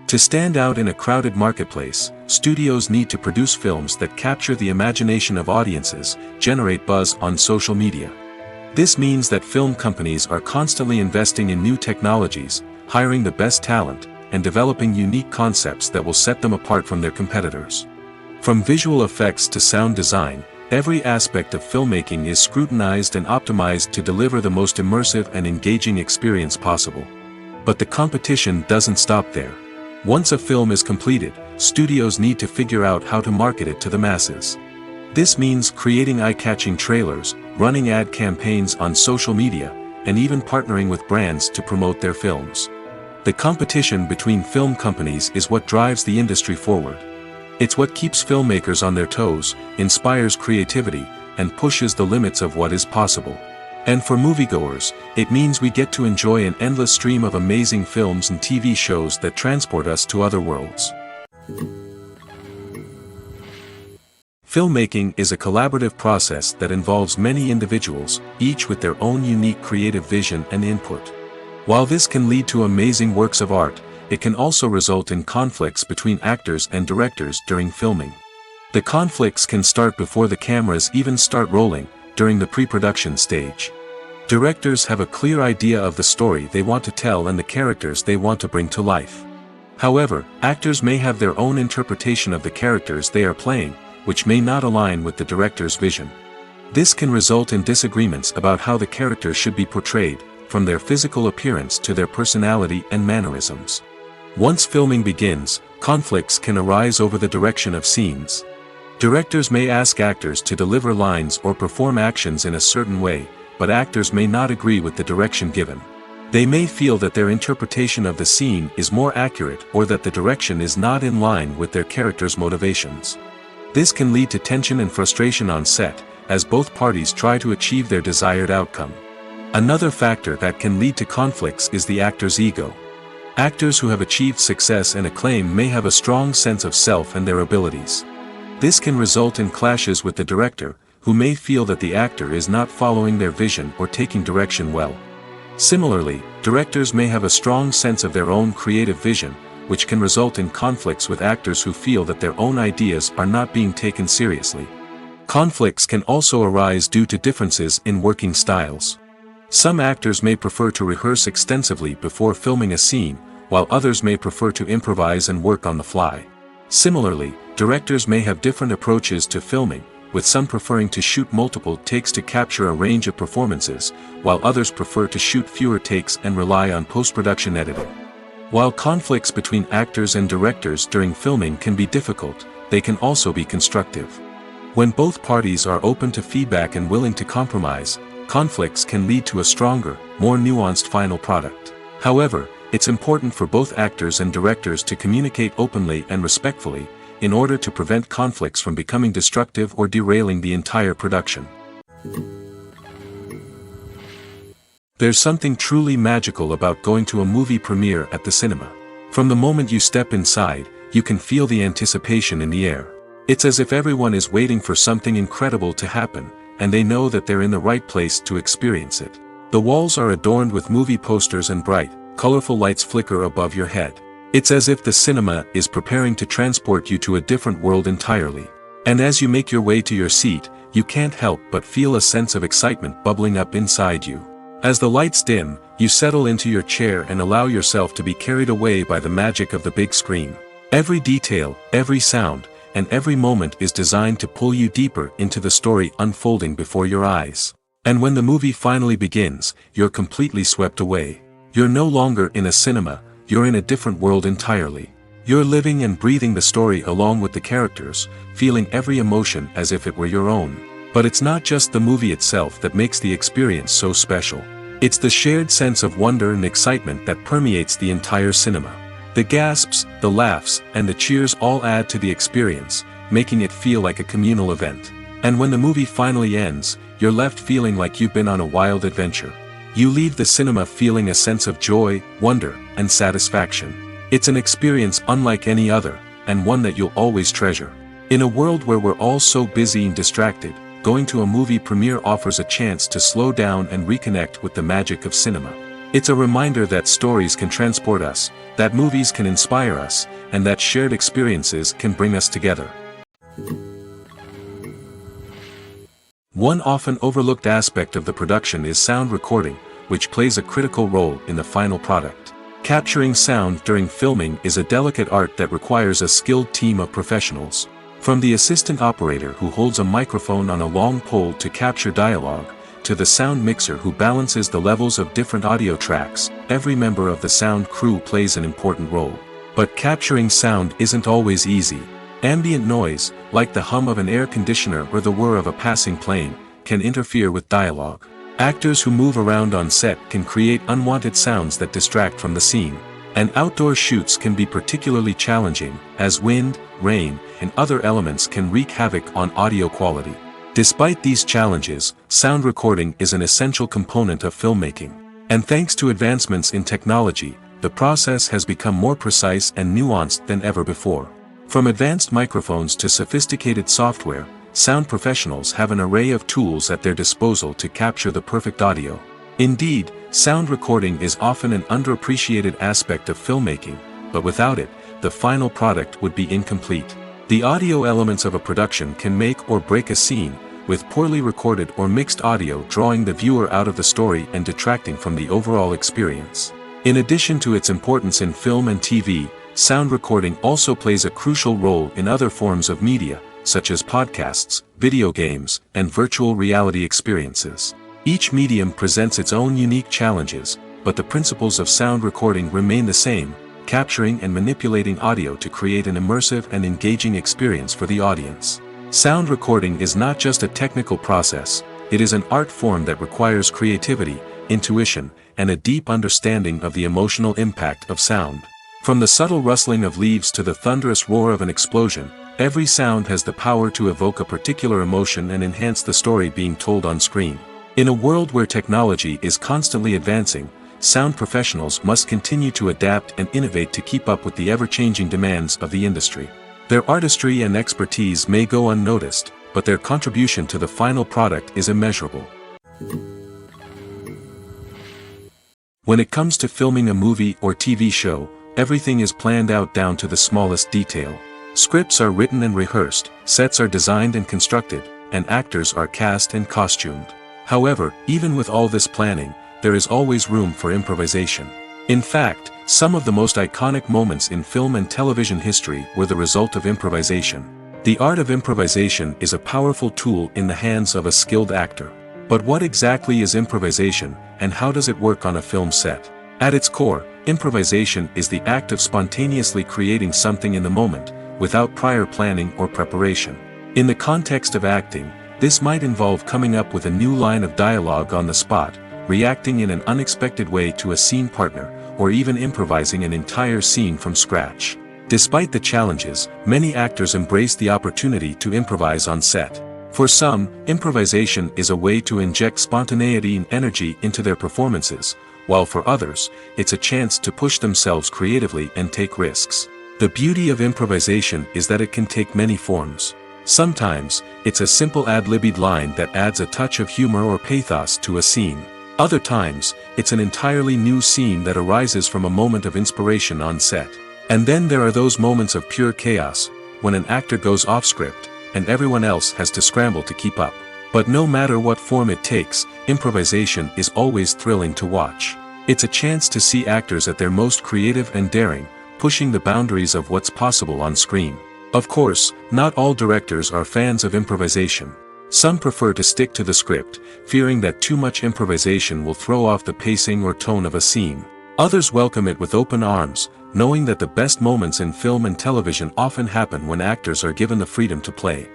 To stand out in a crowded marketplace, studios need to produce films that capture the imagination of audiences, generate buzz on social media. This means that film companies are constantly investing in new technologies, hiring the best talent, and developing unique concepts that will set them apart from their competitors. From visual effects to sound design, every aspect of filmmaking is scrutinized and optimized to deliver the most immersive and engaging experience possible. But the competition doesn't stop there. Once a film is completed, studios need to figure out how to market it to the masses. This means creating eye-catching trailers, running ad campaigns on social media, and even partnering with brands to promote their films. The competition between film companies is what drives the industry forward. It's what keeps filmmakers on their toes, inspires creativity, and pushes the limits of what is possible. And for moviegoers, it means we get to enjoy an endless stream of amazing films and TV shows that transport us to other worlds. Filmmaking is a collaborative process that involves many individuals, each with their own unique creative vision and input. While this can lead to amazing works of art, it can also result in conflicts between actors and directors during filming. The conflicts can start before the cameras even start rolling, during the pre-production stage. Directors have a clear idea of the story they want to tell and the characters they want to bring to life. However, actors may have their own interpretation of the characters they are playing, which may not align with the director's vision. This can result in disagreements about how the characters should be portrayed, from their physical appearance to their personality and mannerisms. Once filming begins, conflicts can arise over the direction of scenes. Directors may ask actors to deliver lines or perform actions in a certain way, but actors may not agree with the direction given. They may feel that their interpretation of the scene is more accurate or that the direction is not in line with their character's motivations. This can lead to tension and frustration on set, as both parties try to achieve their desired outcome. Another factor that can lead to conflicts is the actor's ego. Actors who have achieved success and acclaim may have a strong sense of self and their abilities. This can result in clashes with the director, who may feel that the actor is not following their vision or taking direction well. Similarly, directors may have a strong sense of their own creative vision, which can result in conflicts with actors who feel that their own ideas are not being taken seriously. Conflicts can also arise due to differences in working styles. Some actors may prefer to rehearse extensively before filming a scene, while others may prefer to improvise and work on the fly. Similarly, directors may have different approaches to filming, with some preferring to shoot multiple takes to capture a range of performances, while others prefer to shoot fewer takes and rely on post-production editing. While conflicts between actors and directors during filming can be difficult, they can also be constructive. When both parties are open to feedback and willing to compromise, conflicts can lead to a stronger, more nuanced final product. However, it's important for both actors and directors to communicate openly and respectfully, in order to prevent conflicts from becoming destructive or derailing the entire production. There's something truly magical about going to a movie premiere at the cinema. From the moment you step inside, you can feel the anticipation in the air. It's as if everyone is waiting for something incredible to happen, and they know that they're in the right place to experience it. The walls are adorned with movie posters and bright, colorful lights flicker above your head. It's as if the cinema is preparing to transport you to a different world entirely. And as you make your way to your seat, you can't help but feel a sense of excitement bubbling up inside you. As the lights dim, you settle into your chair and allow yourself to be carried away by the magic of the big screen. Every detail, every sound, and every moment is designed to pull you deeper into the story unfolding before your eyes. And when the movie finally begins, you're completely swept away. You're no longer in a cinema, you're in a different world entirely. You're living and breathing the story along with the characters, feeling every emotion as if it were your own. But it's not just the movie itself that makes the experience so special. It's the shared sense of wonder and excitement that permeates the entire cinema. The gasps, the laughs, and the cheers all add to the experience, making it feel like a communal event. And when the movie finally ends, you're left feeling like you've been on a wild adventure. You leave the cinema feeling a sense of joy, wonder, and satisfaction. It's an experience unlike any other, and one that you'll always treasure. In a world where we're all so busy and distracted, going to a movie premiere offers a chance to slow down and reconnect with the magic of cinema. It's a reminder that stories can transport us, that movies can inspire us, and that shared experiences can bring us together. One often overlooked aspect of the production is sound recording, which plays a critical role in the final product. Capturing sound during filming is a delicate art that requires a skilled team of professionals. From the assistant operator who holds a microphone on a long pole to capture dialogue, to the sound mixer who balances the levels of different audio tracks, every member of the sound crew plays an important role. But capturing sound isn't always easy. Ambient noise, like the hum of an air conditioner or the whir of a passing plane, can interfere with dialogue. Actors who move around on set can create unwanted sounds that distract from the scene. And outdoor shoots can be particularly challenging, as wind, rain, and other elements can wreak havoc on audio quality. Despite these challenges, sound recording is an essential component of filmmaking. And thanks to advancements in technology, the process has become more precise and nuanced than ever before. From advanced microphones to sophisticated software, sound professionals have an array of tools at their disposal to capture the perfect audio. Indeed, sound recording is often an underappreciated aspect of filmmaking, but without it, the final product would be incomplete. The audio elements of a production can make or break a scene, with poorly recorded or mixed audio drawing the viewer out of the story and detracting from the overall experience. In addition to its importance in film and TV, sound recording also plays a crucial role in other forms of media, such as podcasts, video games, and virtual reality experiences. Each medium presents its own unique challenges, but the principles of sound recording remain the same, capturing and manipulating audio to create an immersive and engaging experience for the audience. Sound recording is not just a technical process, it is an art form that requires creativity, intuition, and a deep understanding of the emotional impact of sound. From the subtle rustling of leaves to the thunderous roar of an explosion, every sound has the power to evoke a particular emotion and enhance the story being told on screen. In a world where technology is constantly advancing, sound professionals must continue to adapt and innovate to keep up with the ever-changing demands of the industry. Their artistry and expertise may go unnoticed, but their contribution to the final product is immeasurable. When it comes to filming a movie or TV show, everything is planned out down to the smallest detail. Scripts are written and rehearsed, sets are designed and constructed, and actors are cast and costumed. However, even with all this planning, there is always room for improvisation. In fact, some of the most iconic moments in film and television history were the result of improvisation. The art of improvisation is a powerful tool in the hands of a skilled actor. But what exactly is improvisation, and how does it work on a film set? At its core, improvisation is the act of spontaneously creating something in the moment, without prior planning or preparation. In the context of acting, this might involve coming up with a new line of dialogue on the spot, reacting in an unexpected way to a scene partner, or even improvising an entire scene from scratch. Despite the challenges, many actors embrace the opportunity to improvise on set. For some, improvisation is a way to inject spontaneity and energy into their performances, while for others, it's a chance to push themselves creatively and take risks. The beauty of improvisation is that it can take many forms. Sometimes, it's a simple ad-libbed line that adds a touch of humor or pathos to a scene. Other times, it's an entirely new scene that arises from a moment of inspiration on set. And then there are those moments of pure chaos, when an actor goes off script, and everyone else has to scramble to keep up. But no matter what form it takes, improvisation is always thrilling to watch. It's a chance to see actors at their most creative and daring, pushing the boundaries of what's possible on screen. Of course, not all directors are fans of improvisation. Some prefer to stick to the script, fearing that too much improvisation will throw off the pacing or tone of a scene. Others welcome it with open arms, knowing that the best moments in film and television often happen when actors are given the freedom to play.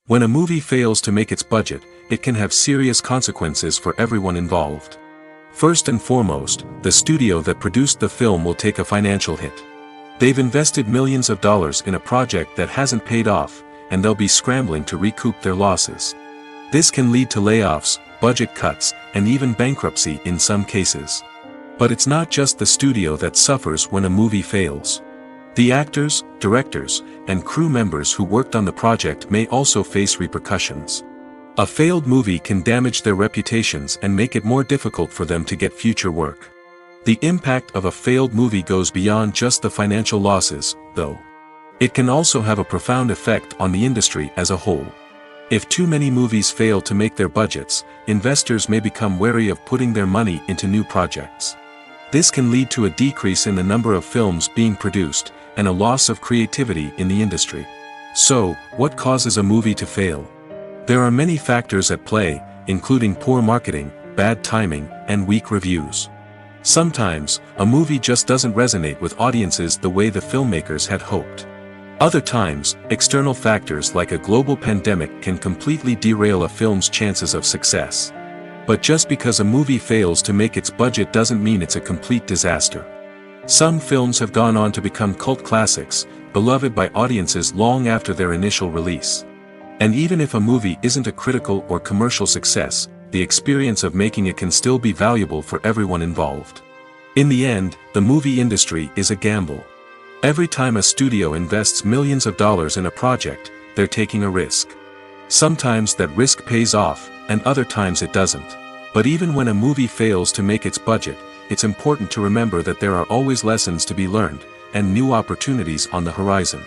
When a movie fails to make its budget, it can have serious consequences for everyone involved. First and foremost, the studio that produced the film will take a financial hit. They've invested millions of dollars in a project that hasn't paid off, and they'll be scrambling to recoup their losses. This can lead to layoffs, budget cuts, and even bankruptcy in some cases. But it's not just the studio that suffers when a movie fails. The actors, directors, and crew members who worked on the project may also face repercussions. A failed movie can damage their reputations and make it more difficult for them to get future work. The impact of a failed movie goes beyond just the financial losses, though. It can also have a profound effect on the industry as a whole. If too many movies fail to make their budgets, investors may become wary of putting their money into new projects. This can lead to a decrease in the number of films being produced, and a loss of creativity in the industry. So, what causes a movie to fail? There are many factors at play, including poor marketing, bad timing, and weak reviews. Sometimes, a movie just doesn't resonate with audiences the way the filmmakers had hoped. Other times, external factors like a global pandemic can completely derail a film's chances of success. But just because a movie fails to make its budget doesn't mean it's a complete disaster. Some films have gone on to become cult classics, beloved by audiences long after their initial release. And even if a movie isn't a critical or commercial success, the experience of making it can still be valuable for everyone involved. In the end, the movie industry is a gamble. Every time a studio invests millions of dollars in a project, they're taking a risk. Sometimes that risk pays off, and other times it doesn't. But even when a movie fails to make its budget, it's important to remember that there are always lessons to be learned, and new opportunities on the horizon.